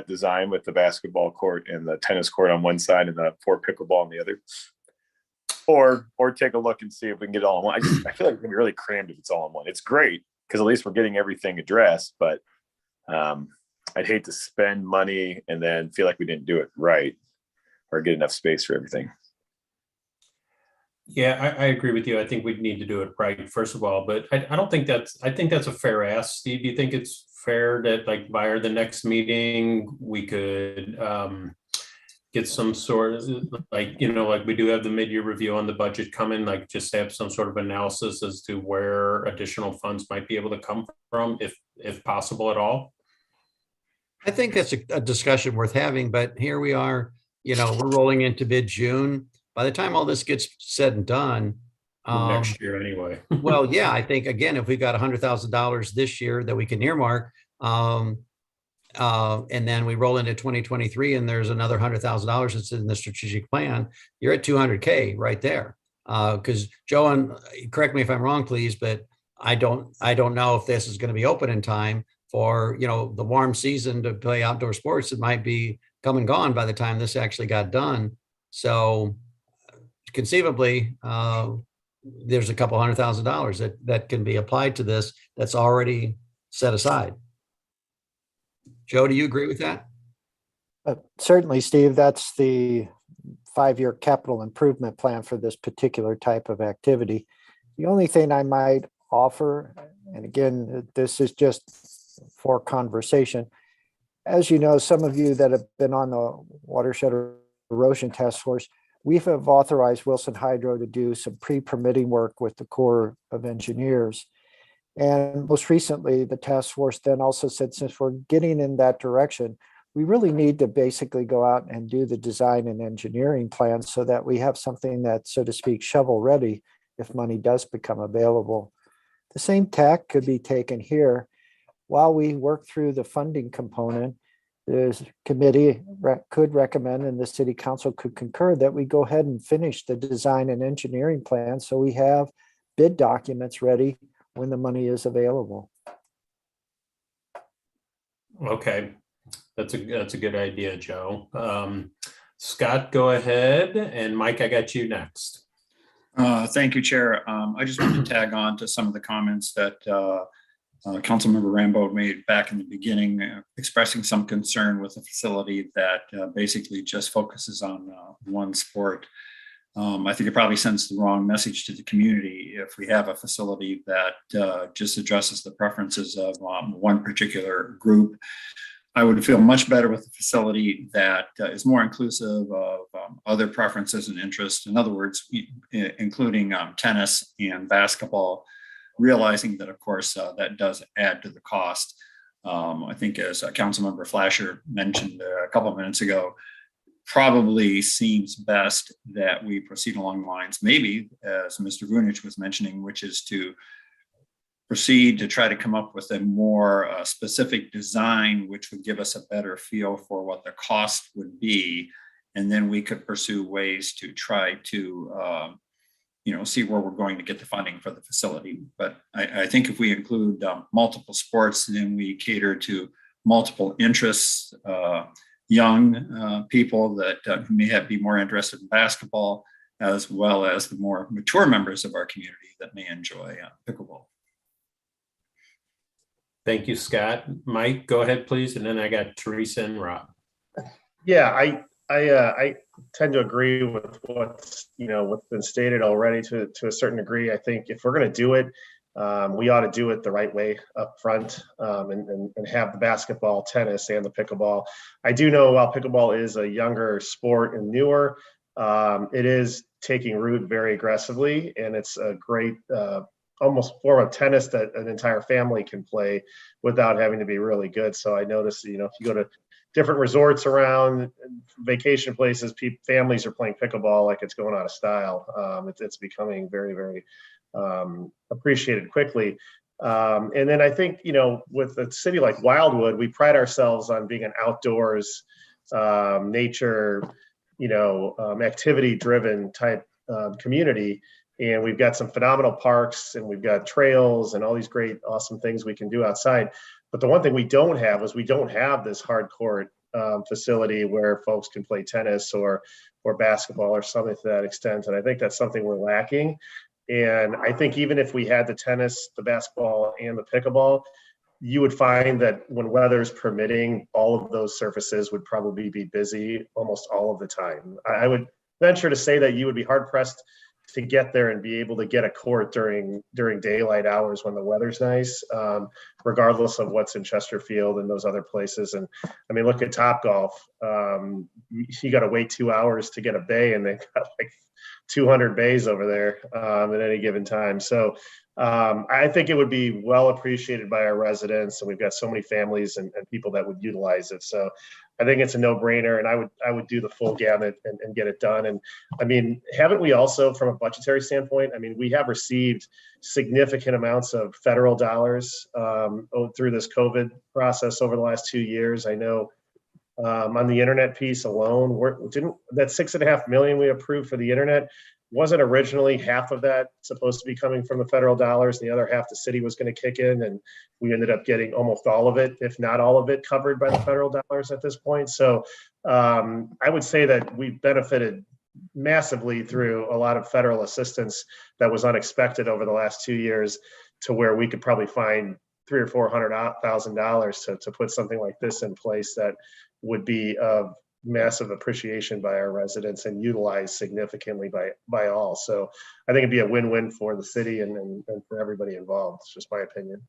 K: design with the basketball court and the tennis court on one side and the for pickleball on the other? Or take a look and see if we can get it all in one. I feel like we're gonna be really crammed if it's all in one. It's great because at least we're getting everything addressed, but I'd hate to spend money and then feel like we didn't do it right or get enough space for everything.
D: Yeah, I agree with you. I think we need to do it right, first of all, but I don't think I think that's a fair ask. Steve, do you think it's fair that like by the next meeting, we could get some sort of like we do have the mid-year review on the budget coming, like just have some sort of analysis as to where additional funds might be able to come from, if possible at all?
J: I think that's a discussion worth having, but here we are, we're rolling into mid-June. By the time all this gets said and done,
D: next year anyway.
J: Well, yeah, I think again, if we got $100,000 this year that we can earmark, and then we roll into 2023 and there's another $100,000 that's in the strategic plan, you're at 200K right there. Because Joe, and correct me if I'm wrong, please, but I don't know if this is going to be open in time for the warm season to play outdoor sports. It might be come and gone by the time this actually got done. So conceivably, there's a couple $100,000 that can be applied to this that's already set aside. Joe, do you agree with that?
F: Certainly, Steve, that's the 5-year capital improvement plan for this particular type of activity. The only thing I might offer, and again, this is just for conversation, as you know, some of you that have been on the Watershed Erosion Task Force, we have authorized Wilson Hydro to do some pre-permitting work with the Corps of Engineers. And most recently, the task force then also said, since we're getting in that direction, we really need to basically go out and do the design and engineering plans so that we have something that's, so to speak, shovel ready if money does become available. The same tack could be taken here. While we work through the funding component, the committee could recommend, and the city council could concur, that we go ahead and finish the design and engineering plan so we have bid documents ready when the money is available.
D: Okay, that's a good idea, Joe. Scott, go ahead, and Mike, I got you next.
L: Thank you, Chair. I just wanted to tag on to some of the comments that Councilmember Rambo made back in the beginning, expressing some concern with a facility that basically just focuses on one sport. I think it probably sends the wrong message to the community if we have a facility that just addresses the preferences of one particular group. I would feel much better with a facility that is more inclusive of other preferences and interests. In other words, including tennis and basketball, realizing that, of course, that does add to the cost. I think, as Councilmember Flasher mentioned a couple of minutes ago, probably seems best that we proceed along the lines, maybe, as Mr. Vunich was mentioning, which is to proceed to try to come up with a more specific design, which would give us a better feel for what the cost would be. And then we could pursue ways to try to, see where we're going to get the funding for the facility. But I think if we include multiple sports, then we cater to multiple interests, young people that may be more interested in basketball, as well as the more mature members of our community that may enjoy pickleball.
D: Thank you, Scott. Mike, go ahead, please. And then I got Teresa and Rob.
I: Yeah, I tend to agree with what's been stated already to a certain degree. I think if we're going to do it, we ought to do it the right way up front, and have the basketball, tennis, and the pickleball. I do know while pickleball is a younger sport and newer, it is taking root very aggressively, and it's a great almost form of tennis that an entire family can play without having to be really good. So I noticed, if you go to different resorts around vacation places, families are playing pickleball like it's going out of style. It's becoming very, very appreciated quickly. And then I think, with a city like Wildwood, we pride ourselves on being an outdoors, nature, activity driven type community. And we've got some phenomenal parks, and we've got trails and all these great, awesome things we can do outside. But the one thing we don't have is we don't have this hardcore facility where folks can play tennis or basketball or something to that extent. And I think that's something we're lacking. And I think even if we had the tennis, the basketball, and the pickleball, you would find that when weather's permitting, all of those surfaces would probably be busy almost all of the time. I would venture to say that you would be hard pressed to get there and be able to get a court during daylight hours when the weather's nice, regardless of what's in Chesterfield and those other places. And I mean, look at Topgolf. You got to wait 2 hours to get a bay, and they've got like 200 bays over there at any given time. So I think it would be well appreciated by our residents, and we've got so many families and people that would utilize it. So I think it's a no-brainer, and I would do the full gamut and get it done. And I mean, haven't we also, from a budgetary standpoint, I mean, we have received significant amounts of federal dollars through this COVID process over the last 2 years. I know on the internet piece alone, that $6.5 million we approved for the internet, wasn't originally half of that supposed to be coming from the federal dollars, and the other half the city was going to kick in, and we ended up getting almost all of it, if not all of it, covered by the federal dollars at this point. So I would say that we benefited massively through a lot of federal assistance that was unexpected over the last 2 years, to where we could probably find $300,000 or $400,000 to put something like this in place that would be of massive appreciation by our residents and utilized significantly by all. So I think it'd be a win-win for the city and for everybody involved. It's just my opinion.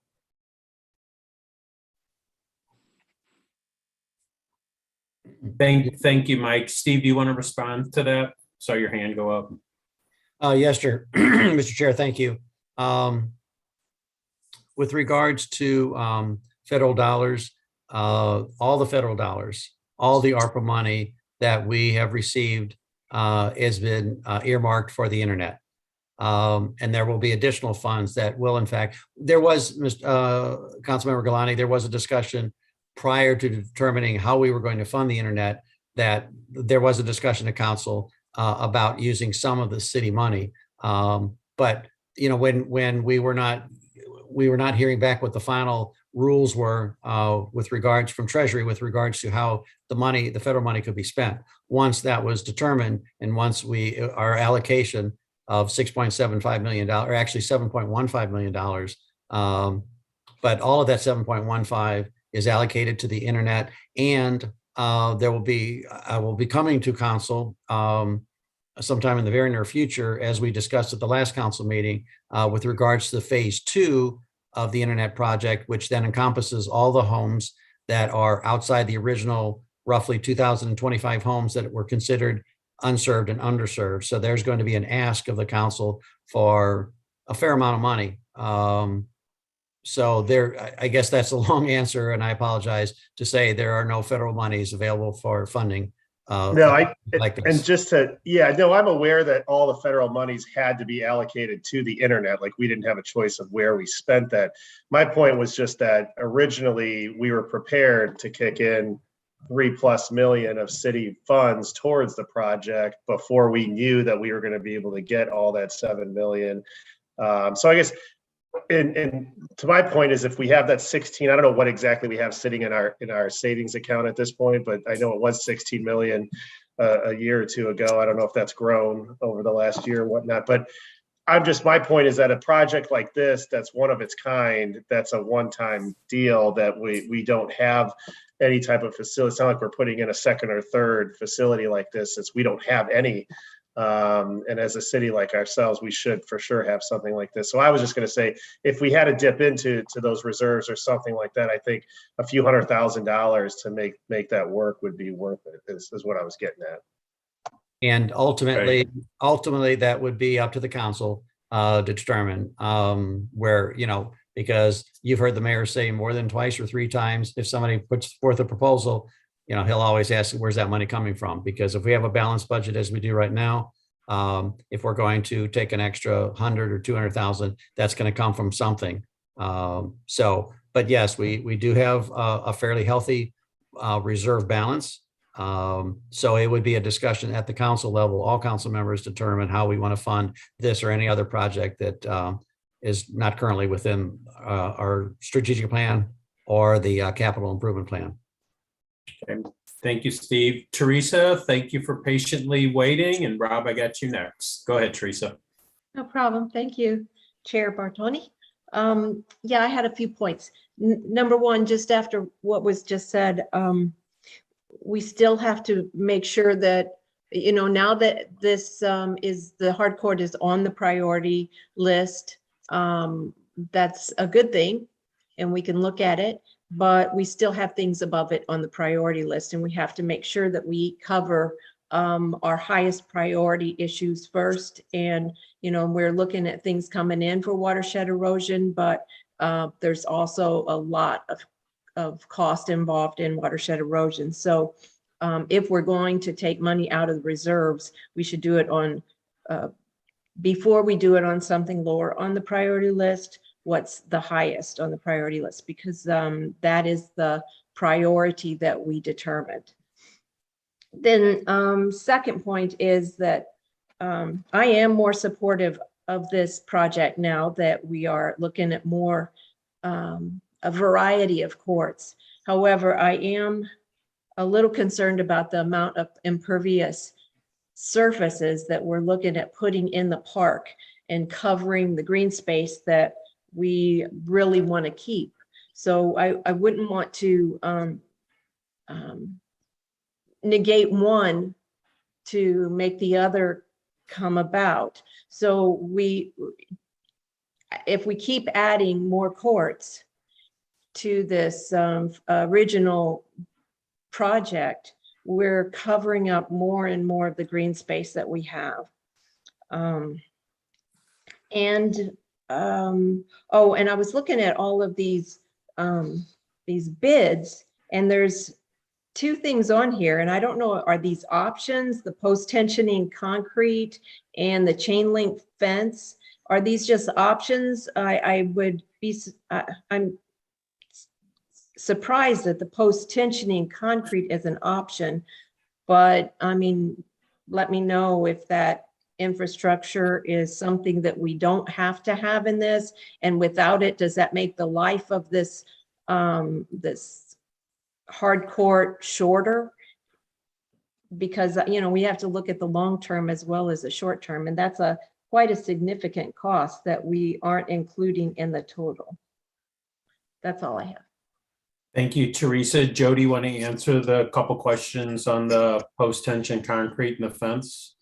D: Thank you, Mike. Steve, do you want to respond to that? Saw your hand go up.
J: Yes, sir. Mr. Chair, thank you. with regards to federal dollars, all the federal dollars, all the ARPA money that we have received has been earmarked for the internet. And there will be additional funds that will, in fact, there was, Councilmember Galani, there was a discussion prior to determining how we were going to fund the internet, that there was a discussion at council about using some of the city money. But, you know, when we were not hearing back what the final rules were with regards from Treasury, with regards to how the federal money could be spent. Once that was determined, and once our allocation of $6.75 million, or actually $7.15 million, but all of that 7.15 is allocated to the internet, and I will be coming to council sometime in the very near future, as we discussed at the last council meeting, with regards to phase 2 of the internet project, which then encompasses all the homes that are outside the original roughly 2,025 homes that were considered unserved and underserved. So there's going to be an ask of the council for a fair amount of money. So I guess that's a long answer, and I apologize to say there are no federal monies available for funding. I'm aware
I: that all the federal monies had to be allocated to the internet. Like, we didn't have a choice of where we spent that. My point was just that originally we were prepared to kick in $3+ million of city funds towards the project before we knew that we were going to be able to get all that $7 million. So I guess, and to my point is, if we have that 16, I don't know what exactly we have sitting in our savings account at this point, but I know it was 16 million a year or two ago. I don't know if that's grown over the last year or whatnot, but my point is that a project like this, that's one of its kind, that's a one-time deal, that we don't have any type of facility. It's not like we're putting in a second or third facility like this. We don't have any. And as a city like ourselves, we should for sure have something like this. So I was just going to say, if we had to dip into those reserves or something like that, I think a few $100,000 to make that work would be worth it, is what I was getting at.
J: And ultimately, that would be up to the council to determine where, you know, because you've heard the mayor say more than twice or 3 times, if somebody puts forth a proposal, you know, he'll always ask, where's that money coming from? Because if we have a balanced budget as we do right now, if we're going to take an extra 100 or 200,000, that's going to come from something. But yes, we do have a fairly healthy reserve balance. So it would be a discussion at the council level. All council members determine how we want to fund this or any other project that is not currently within our strategic plan or the capital improvement plan.
D: Okay. Thank you, Steve. Teresa, thank you for patiently waiting. And Rob, I got you next. Go ahead, Teresa.
A: No problem. Thank you, Chair Bartoni. Yeah, I had a few points. Number one, just after what was just said, we still have to make sure that, you know, now that this the hard court is on the priority list, that's a good thing, and we can look at it, but we still have things above it on the priority list, and we have to make sure that we cover our highest priority issues first. And, you know, we're looking at things coming in for watershed erosion, but there's also a lot of cost involved in watershed erosion. So if we're going to take money out of the reserves, we should do it on, before we do it on something lower on the priority list, what's the highest on the priority list, because that is the priority that we determined. Then second point is that I am more supportive of this project now that we are looking at more a variety of courts. However, I am a little concerned about the amount of impervious surfaces that we're looking at putting in the park and covering the green space that we really want to keep. So I wouldn't want to negate one to make the other come about. So if we keep adding more courts to this original project, we're covering up more and more of the green space that we have. And oh, and I was looking at all of these bids, and there's two things on here, and I don't know, are these options, the post-tensioning concrete and the chain link fence? Are these just options? I would be, I'm surprised that the post-tensioning concrete is an option, but I mean, let me know if that infrastructure is something that we don't have to have in this, and without it, does that make the life of this this hard court shorter? Because we have to look at the long term as well as the short term, and that's quite a significant cost that we aren't including in the total. That's all I have.
D: Thank you, Teresa. Joe, do you want to answer the couple questions on the post-tension concrete and the fence?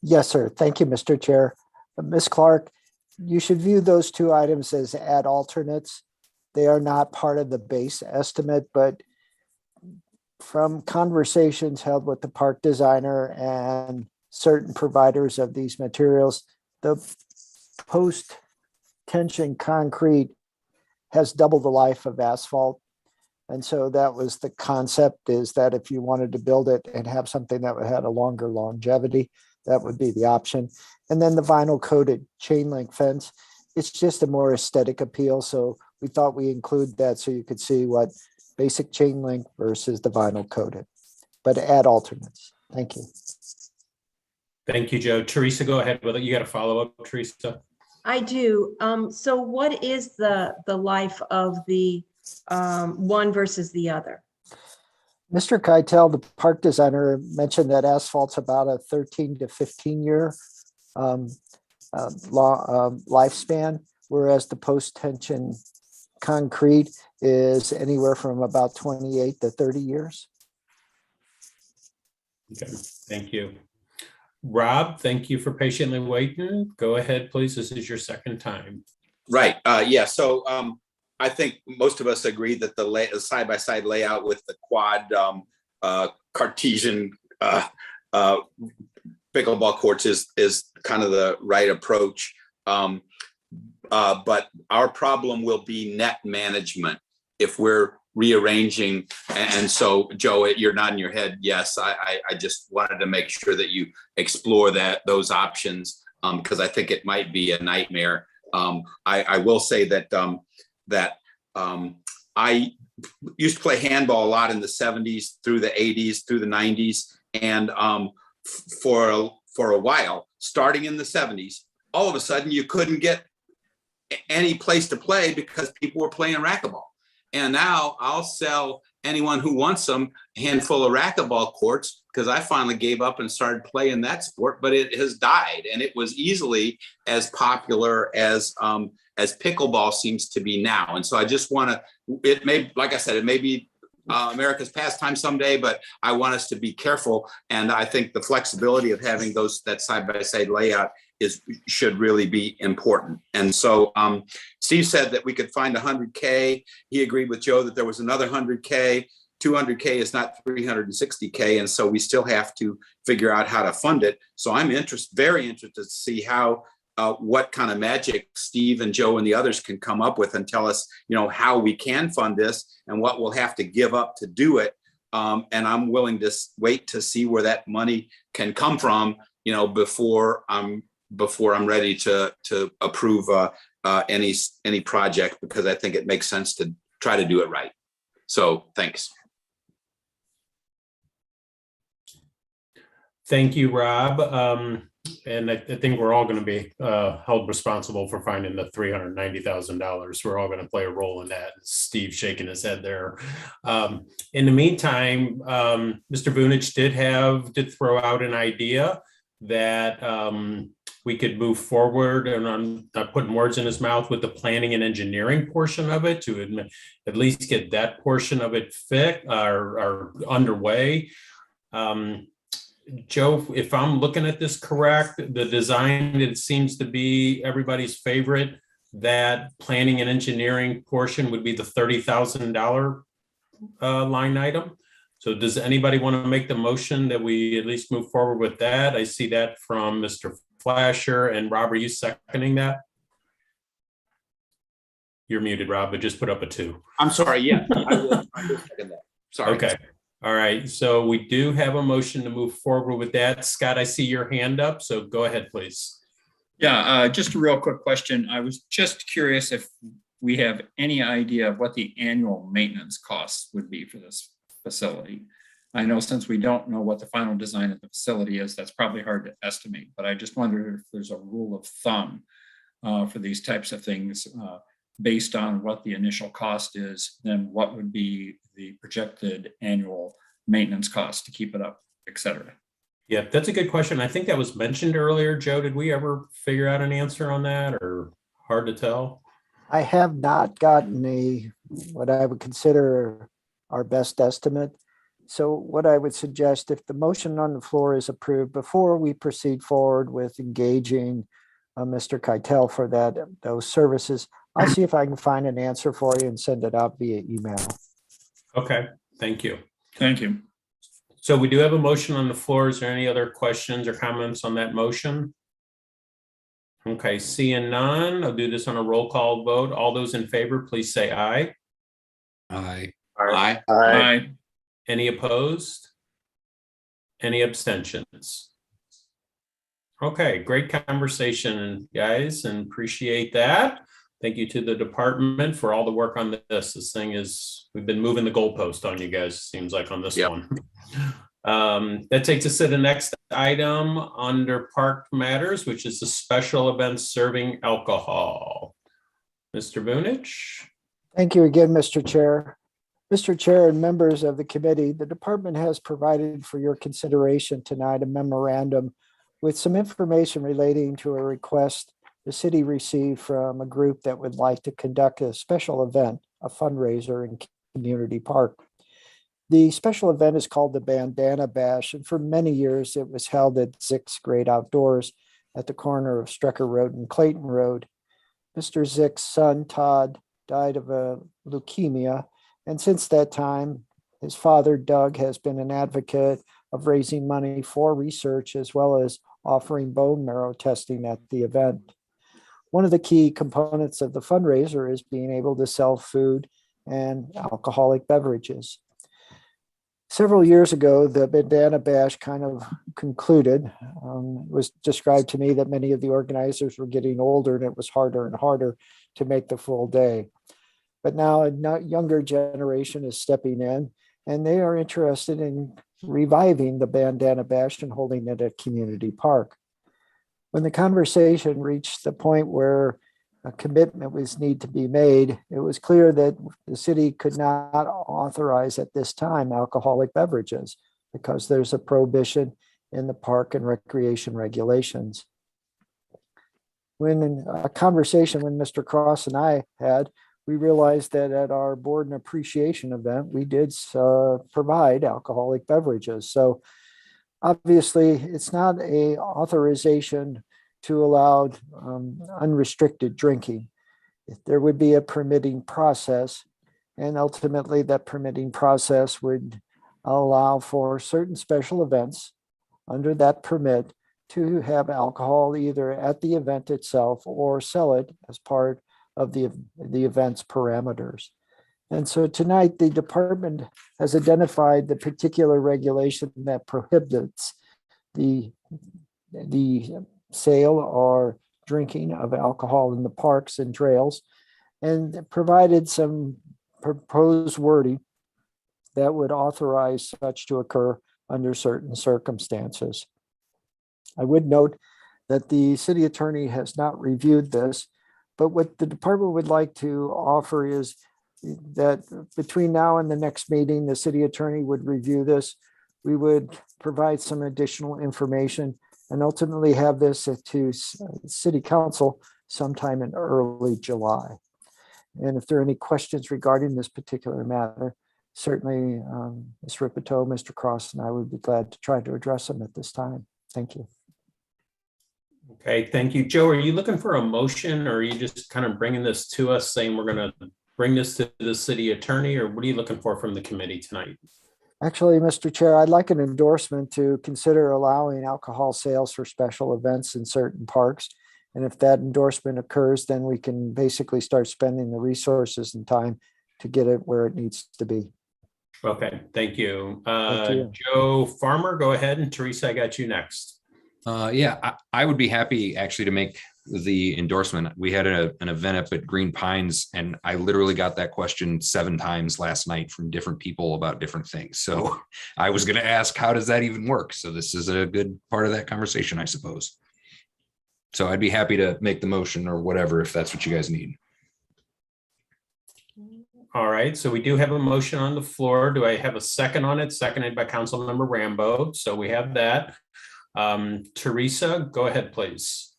F: Yes, sir. Thank you, Mr. Chair. Ms. Clark, you should view those two items as add alternates. They are not part of the base estimate, but from conversations held with the park designer and certain providers of these materials, the post-tension concrete has double the life of asphalt. And so that was the concept, is that if you wanted to build it and have something that had a longer longevity, that would be the option. And then the vinyl coated chain link fence, it's just a more aesthetic appeal. So we thought we include that so you could see what basic chain link versus the vinyl coated, but add alternates. Thank you.
D: Thank you, Joe. Teresa, go ahead with it. You got a follow-up, Teresa?
A: I do. So what is the life of the one versus the other?
F: Mr. Keitel, the park designer, mentioned that asphalt's about a 13 to 15 year lifespan, whereas the post-tension concrete is anywhere from about 28 to 30 years.
D: Okay, thank you. Rob, thank you for patiently waiting. Go ahead, please. This is your second time.
C: Right. Yeah. So I think most of us agree that the side-by-side layout with the quad Cartesian pickleball courts is kind of the right approach. But our problem will be net management if we're rearranging. And so, Joe, you're nodding your head. Yes, I just wanted to make sure that you explore those options because I think it might be a nightmare. I will say that I used to play handball a lot in the 70s through the 80s, through the 90s. And for a while, starting in the 70s, all of a sudden you couldn't get any place to play because people were playing racquetball. And now I'll sell anyone who wants them a handful of racquetball courts because I finally gave up and started playing that sport, but it has died. And it was easily as popular as pickleball seems to be now. And so I just want to, it may, like I said, it may be America's pastime someday, but I want us to be careful. And I think the flexibility of having that side-by-side layout should really be important. And so Steve said that we could find 100K. He agreed with Joe that there was another 100K. 200K is not 360K. And so we still have to figure out how to fund it. So I'm very interested to see what kind of magic Steve and Joe and the others can come up with and tell us, how we can fund this and what we'll have to give up to do it. And I'm willing to wait to see where that money can come from, before I'm ready to approve any project, because I think it makes sense to try to do it right. So thanks.
D: Thank you, Rob. And I think we're all going to be held responsible for finding the $390,000. We're all going to play a role in that. Steve shaking his head there. In the meantime, Mr. Vunich did throw out an idea that we could move forward, and I'm not putting words in his mouth, with the planning and engineering portion of it to at least get that portion of it or underway. Joe, if I'm looking at this correct, the design, it seems to be everybody's favorite, that planning and engineering portion would be the $30,000 line item. So does anybody want to make the motion that we at least move forward with that? I see that from Mr. Flasher. And Rob, are you seconding that? You're muted, Rob, but just put up a 2.
C: I'm sorry, yeah. I will second that. Sorry.
D: Okay. All right. So we do have a motion to move forward with that. Scott, I see your hand up, so go ahead, please.
L: Yeah, just a real quick question. I was just curious if we have any idea of what the annual maintenance costs would be for this facility. I know since we don't know what the final design of the facility is, that's probably hard to estimate, but I just wondered if there's a rule of thumb for these types of things based on what the initial cost is, then what would be the projected annual maintenance cost to keep it up, et cetera.
D: Yeah, that's a good question. I think that was mentioned earlier. Joe, did we ever figure out an answer on that, or hard to tell?
F: I have not gotten what I would consider our best estimate. So what I would suggest, if the motion on the floor is approved, before we proceed forward with engaging Mr. Keitel for those services, I'll see if I can find an answer for you and send it out via email.
D: Okay, thank you.
L: Thank you.
D: So we do have a motion on the floor. Is there any other questions or comments on that motion? Okay, seeing none, I'll do this on a roll call vote. All those in favor, please say aye.
E: Aye.
C: Aye.
L: Aye.
D: Any opposed? Any abstentions? Okay, great conversation, guys, and appreciate that. Thank you to the department for all the work on this. This thing is, we've been moving the goalpost on you guys, seems like, on this one. That takes us to the next item under Park Matters, which is the special events serving alcohol. Mr. Vunich.
F: Thank you again, Mr. Chair. Mr. Chair and members of the committee, the department has provided for your consideration tonight a memorandum with some information relating to a request the city received from a group that would like to conduct a special event, a fundraiser in Community Park. The special event is called the Bandana Bash, and for many years it was held at Zick's Great Outdoors at the corner of Strecker Road and Clayton Road. Mr. Zick's son, Todd, died of a leukemia, and since that time, his father, Doug, has been an advocate of raising money for research as well as offering bone marrow testing at the event. One of the key components of the fundraiser is being able to sell food and alcoholic beverages. Several years ago, the Bandana Bash kind of concluded. It was described to me that many of the organizers were getting older and it was harder and harder to make the full day. But now a younger generation is stepping in and they are interested in reviving the Bandana Bash and holding it at Community Park. When the conversation reached the point where a commitment was need to be made, it was clear that the city could not authorize at this time alcoholic beverages because there's a prohibition in the park and recreation regulations. When a conversation when Mr. Cross and I had, we realized that at our board and appreciation event, we did provide alcoholic beverages. So obviously, it's not an authorization to allow unrestricted drinking. There would be a permitting process, and ultimately that permitting process would allow for certain special events under that permit to have alcohol either at the event itself or sell it as part of the event's parameters. And so tonight, the department has identified the particular regulation that prohibits the sale or drinking of alcohol in the parks and trails, and provided some proposed wording that would authorize such to occur under certain circumstances. I would note that the city attorney has not reviewed this, but what the department would like to offer is that between now and the next meeting, the city attorney would review this. We would provide some additional information and ultimately have this to city council sometime in early July. And if there are any questions regarding this particular matter, certainly Ms. Ripito, Mr. Cross, and I would be glad to try to address them at this time. Thank you.
D: Okay, thank you. Joe, are you looking for a motion or are you just kind of bringing this to us saying we're going to bring this to the city attorney, or what are you looking for from the committee tonight?
F: Actually, Mr. Chair, I'd like an endorsement to consider allowing alcohol sales for special events in certain parks. And if that endorsement occurs, then we can basically start spending the resources and time to get it where it needs to be.
D: Okay, thank you.
F: Thank you.
D: Joe Farmer, go ahead. And Teresa, I got you next.
E: Yeah, I would be happy actually to make the endorsement. We had an event up at Green Pines, and I literally got that question 7 times last night from different people about different things. So I was going to ask, how does that even work? So this is a good part of that conversation, I suppose. So I'd be happy to make the motion or whatever, if that's what you guys need.
D: All right, so we do have a motion on the floor. Do I have a second on it? Seconded by Councilmember Rambo. So we have that. Teresa, go ahead, please.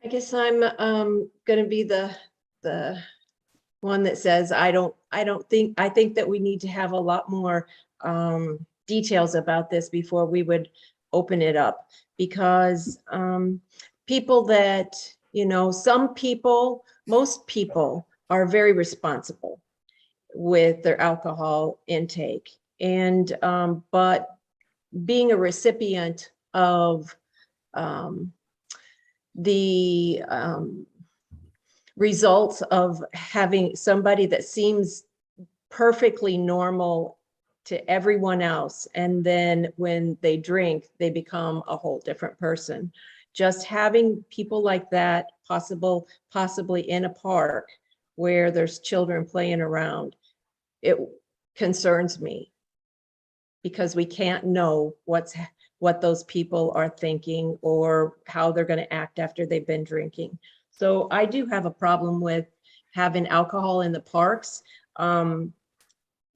A: I guess I'm going to be the one that says I think that we need to have a lot more details about this before we would open it up, because people that, some people, most people are very responsible with their alcohol intake, and but being a recipient of the results of having somebody that seems perfectly normal to everyone else, and then when they drink, they become a whole different person. Just having people like that possibly in a park where there's children playing around, it concerns me, because we can't know what those people are thinking or how they're going to act after they've been drinking. So I do have a problem with having alcohol in the parks.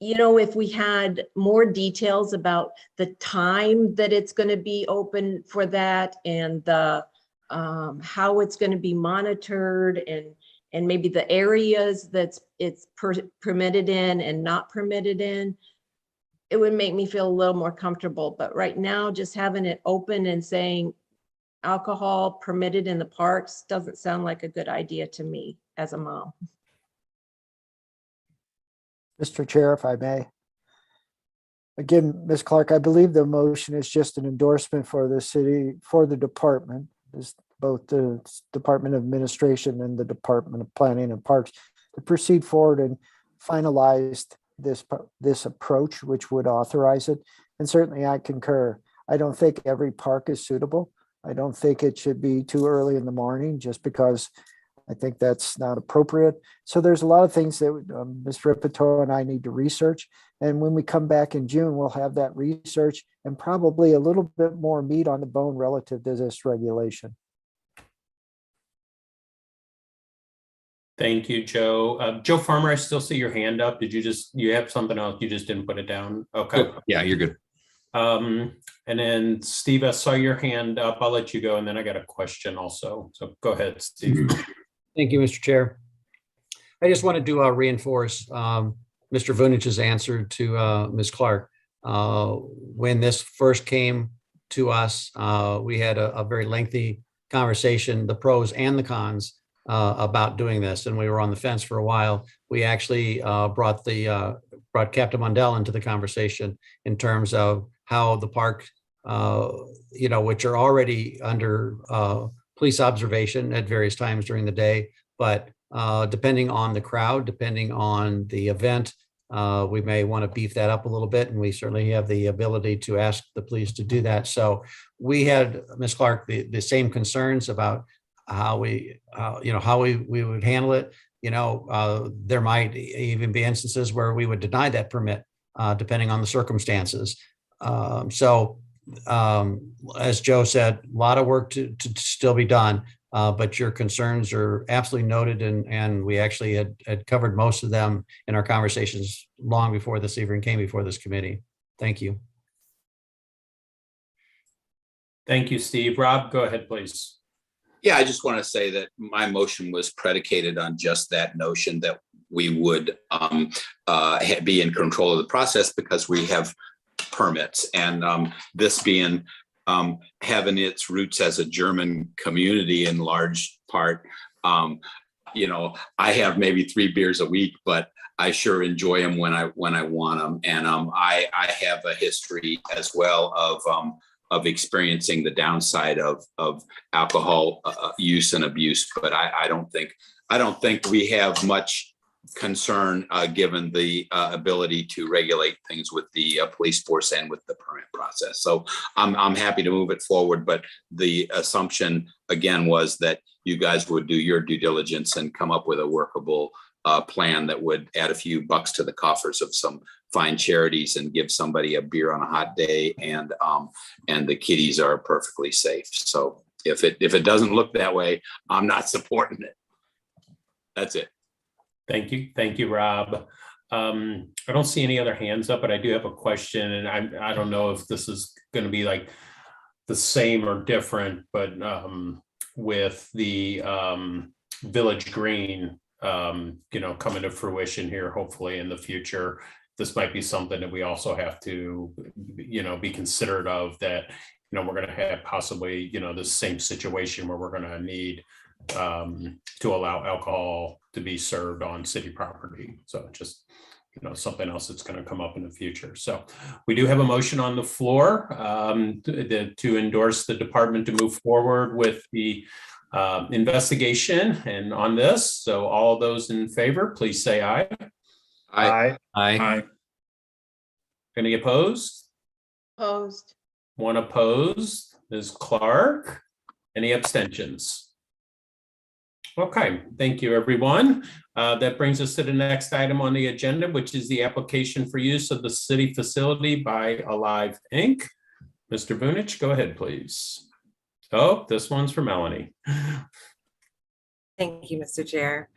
A: If we had more details about the time that it's going to be open for that, and the how it's going to be monitored, and maybe the areas it's permitted in and not permitted in, it would make me feel a little more comfortable. But right now, just having it open and saying alcohol permitted in the parks doesn't sound like a good idea to me as a mom.
F: Mr. Chair, if I may. Again, Ms. Clark, I believe the motion is just an endorsement for the city, for the department, both the Department of Administration and the Department of Planning and Parks, to proceed forward and finalize this approach, which would authorize it. And certainly I concur. I don't think every park is suitable. I don't think it should be too early in the morning, just because I think that's not appropriate. So there's a lot of things that Ms. Ripito and I need to research. And when we come back in June, we'll have that research and probably a little bit more meat on the bone relative to this regulation.
D: Thank you, Joe. Joe Farmer, I still see your hand up. Did you have something else? You just didn't put it down. Okay.
E: Oh, yeah, you're good.
D: And then Steve, I saw your hand up. I'll let you go. And then I got a question also. So go ahead, Steve.
J: Thank you, Mr. Chair. I just wanted to reinforce Mr. Vunich's answer to Ms. Clark. When this first came to us, we had a very lengthy conversation, the pros and the cons about doing this, and we were on the fence for a while. We actually brought Captain Mondell into the conversation in terms of how the park, which are already under police observation at various times during the day, but depending on the crowd, depending on the event, we may want to beef that up a little bit, and we certainly have the ability to ask the police to do that. So we had, Ms. Clark, the same concerns about how we would handle it. There might even be instances where we would deny that permit, depending on the circumstances. As Joe said, a lot of work to still be done, but your concerns are absolutely noted, and we actually had covered most of them in our conversations long before this even came before this committee. Thank you.
D: Thank you, Steve. Rob, go ahead, please.
C: Yeah, I just want to say that my motion was predicated on just that notion that we would be in control of the process because we have permits, and this being having its roots as a German community in large part. I have maybe 3 beers a week, but I sure enjoy them when I want them, and I have a history as well experiencing the downside of alcohol use and abuse. But I don't think we have much concern given the ability to regulate things with the police force and with the permit process. So I'm happy to move it forward, but the assumption again was that you guys would do your due diligence and come up with a workable plan that would add a few bucks to the coffers of some fine charities and give somebody a beer on a hot day, and the kiddies are perfectly safe. So if it doesn't look that way, I'm not supporting it. That's it.
D: Thank you, Rob. I don't see any other hands up, but I do have a question, and I don't know if this is going to be like the same or different, but with the Village Green, coming to fruition here, hopefully in the future, this might be something that we also have to, be considerate of, that, we're going to have possibly, the same situation where we're going to need to allow alcohol to be served on city property. So just, something else that's going to come up in the future. So we do have a motion on the floor to endorse the department to move forward with the investigation and on this. So all those in favor, please say aye.
I: Aye.
L: Aye.
D: Any opposed?
A: Opposed.
D: One opposed. Ms. Clark. Any abstentions? Okay, thank you, everyone. That brings us to the next item on the agenda, which is the application for use of the city facility by Alive Inc. Mr. Vunich, go ahead, please. Oh, this one's for Melanie.
B: Thank you, Mr. Chair.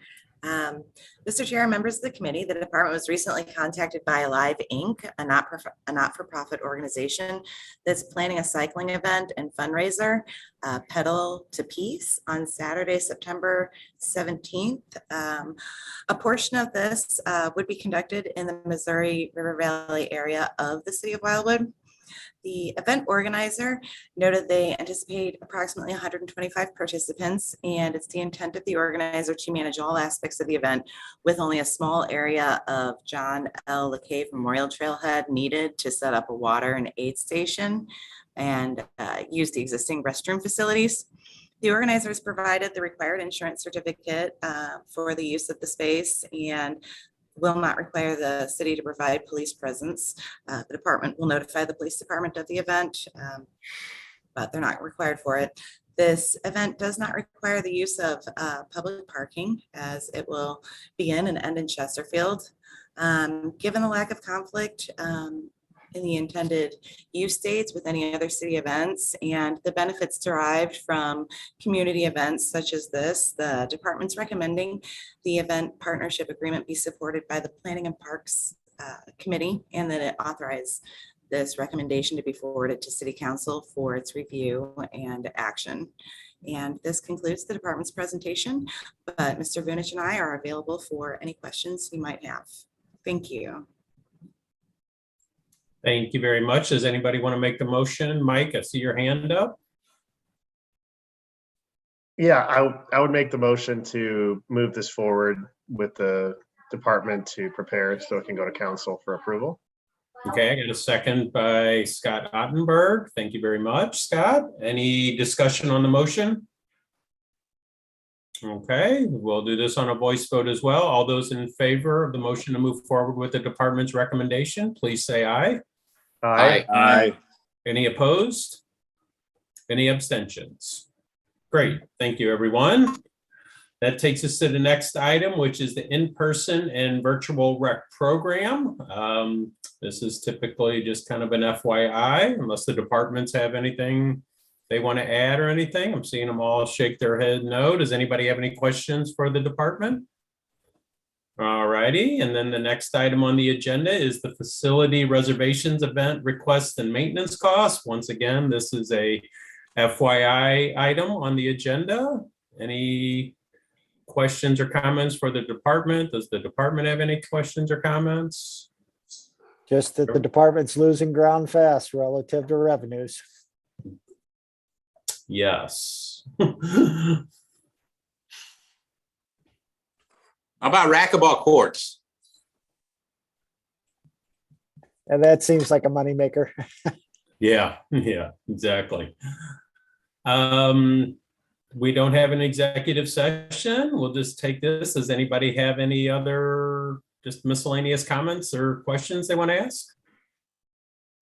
B: Mr. Chair, members of the committee, the department was recently contacted by Alive Inc., a not-for-profit organization that's planning a cycling event and fundraiser, Pedal to Peace, on Saturday, September 17th. A portion of this would be conducted in the Missouri River Valley area of the city of Wildwood. The event organizer noted they anticipate approximately 125 participants, and it's the intent of the organizer to manage all aspects of the event with only a small area of John L. LeCave Memorial Trailhead needed to set up a water and aid station and use the existing restroom facilities. The organizers provided the required insurance certificate for the use of the space and will not require the city to provide police presence. The department will notify the police department of the event, but they're not required for it. This event does not require the use of public parking, as it will begin and end in Chesterfield. Given the lack of conflict in the intended use dates with any other city events and the benefits derived from community events such as this, the department's recommending the event partnership agreement be supported by the Planning and Parks Committee, and that it authorize this recommendation to be forwarded to City Council for its review and action. And this concludes the department's presentation, but Mr. Vunich and I are available for any questions you might have. Thank you.
D: Thank you very much. Does anybody want to make the motion? Mike, I see your hand up.
I: Yeah, I would make the motion to move this forward with the department to prepare so it can go to council for approval.
D: Okay, I got a second by Scott Ottenberg. Thank you very much, Scott. Any discussion on the motion? Okay, we'll do this on a voice vote as well. All those in favor of the motion to move forward with the department's recommendation, please say aye.
I: Aye.
K: Aye.
D: Any opposed? Any abstentions? Great, thank you, everyone. That takes us to the next item, which is the in-person and virtual rec program. This is typically just kind of an FYI, unless the departments have anything they want to add or anything. I'm seeing them all shake their head no. Does anybody have any questions for the department? All righty, and then the next item on the agenda is the facility reservations event requests and maintenance costs. Once again, this is a FYI item on the agenda. Any questions or comments for the department? Does the department have any questions or comments?
F: Just that the department's losing ground fast relative to revenues.
D: Yes.
C: How about racquetball courts?
F: And that seems like a moneymaker.
D: Yeah, yeah, exactly. We don't have an executive session. We'll just take this. Does anybody have any other just miscellaneous comments or questions they want to ask?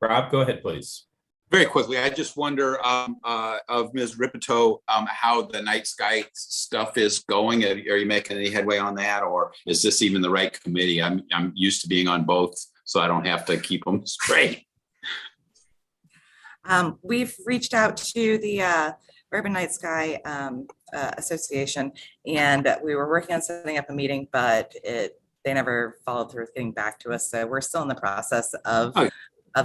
D: Rob, go ahead, please.
C: Very quickly, I just wonder of Ms. Ripito, how the night sky stuff is going. Are you making any headway on that, or is this even the right committee? I'm used to being on both, so I don't have to keep them straight.
B: We've reached out to the Urban Night Sky Association, and we were working on setting up a meeting, but they never followed through with getting back to us. So we're still in the process of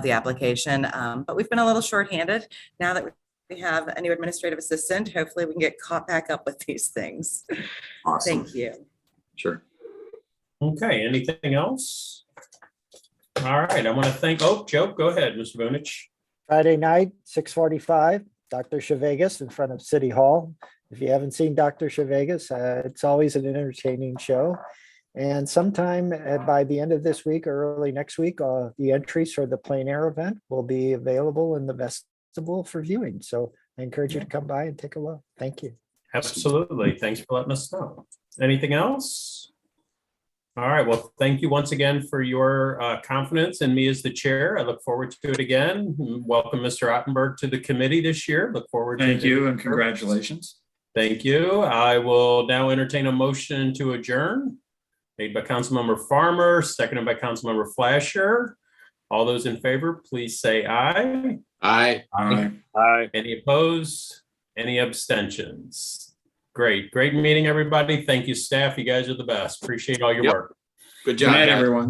B: the application, but we've been a little shorthanded. Now that we have a new administrative assistant, hopefully we can get caught back up with these things.
C: Awesome.
B: Thank you.
C: Sure.
D: Okay, anything else? All right, I want to thank, Joe, go ahead, Mr. Bunich.
F: Friday night, 6:45, Dr. Chevegas in front of City Hall. If you haven't seen Dr. Chevegas, it's always an entertaining show. And sometime by the end of this week or early next week, the entries for the plein air event will be available in the vestibule for viewing. So I encourage you to come by and take a look. Thank you.
D: Absolutely. Thanks for letting us know. Anything else? All right. Well, thank you once again for your confidence in me as the chair. I look forward to it again. Welcome, Mr. Ottenberg, to the committee this year. Look forward to it.
L: Thank you and congratulations.
D: Thank you. I will now entertain a motion to adjourn. Made by Councilmember Farmer, seconded by Councilmember Flasher. All those in favor, please say aye.
C: Aye.
L: Aye.
K: Aye.
D: Any opposed? Any abstentions? Great meeting, everybody. Thank you, staff. You guys are the best. Appreciate all your
C: Yep.
D: work.
C: Good
L: Good
C: job.
L: night,
C: guys.
L: everyone.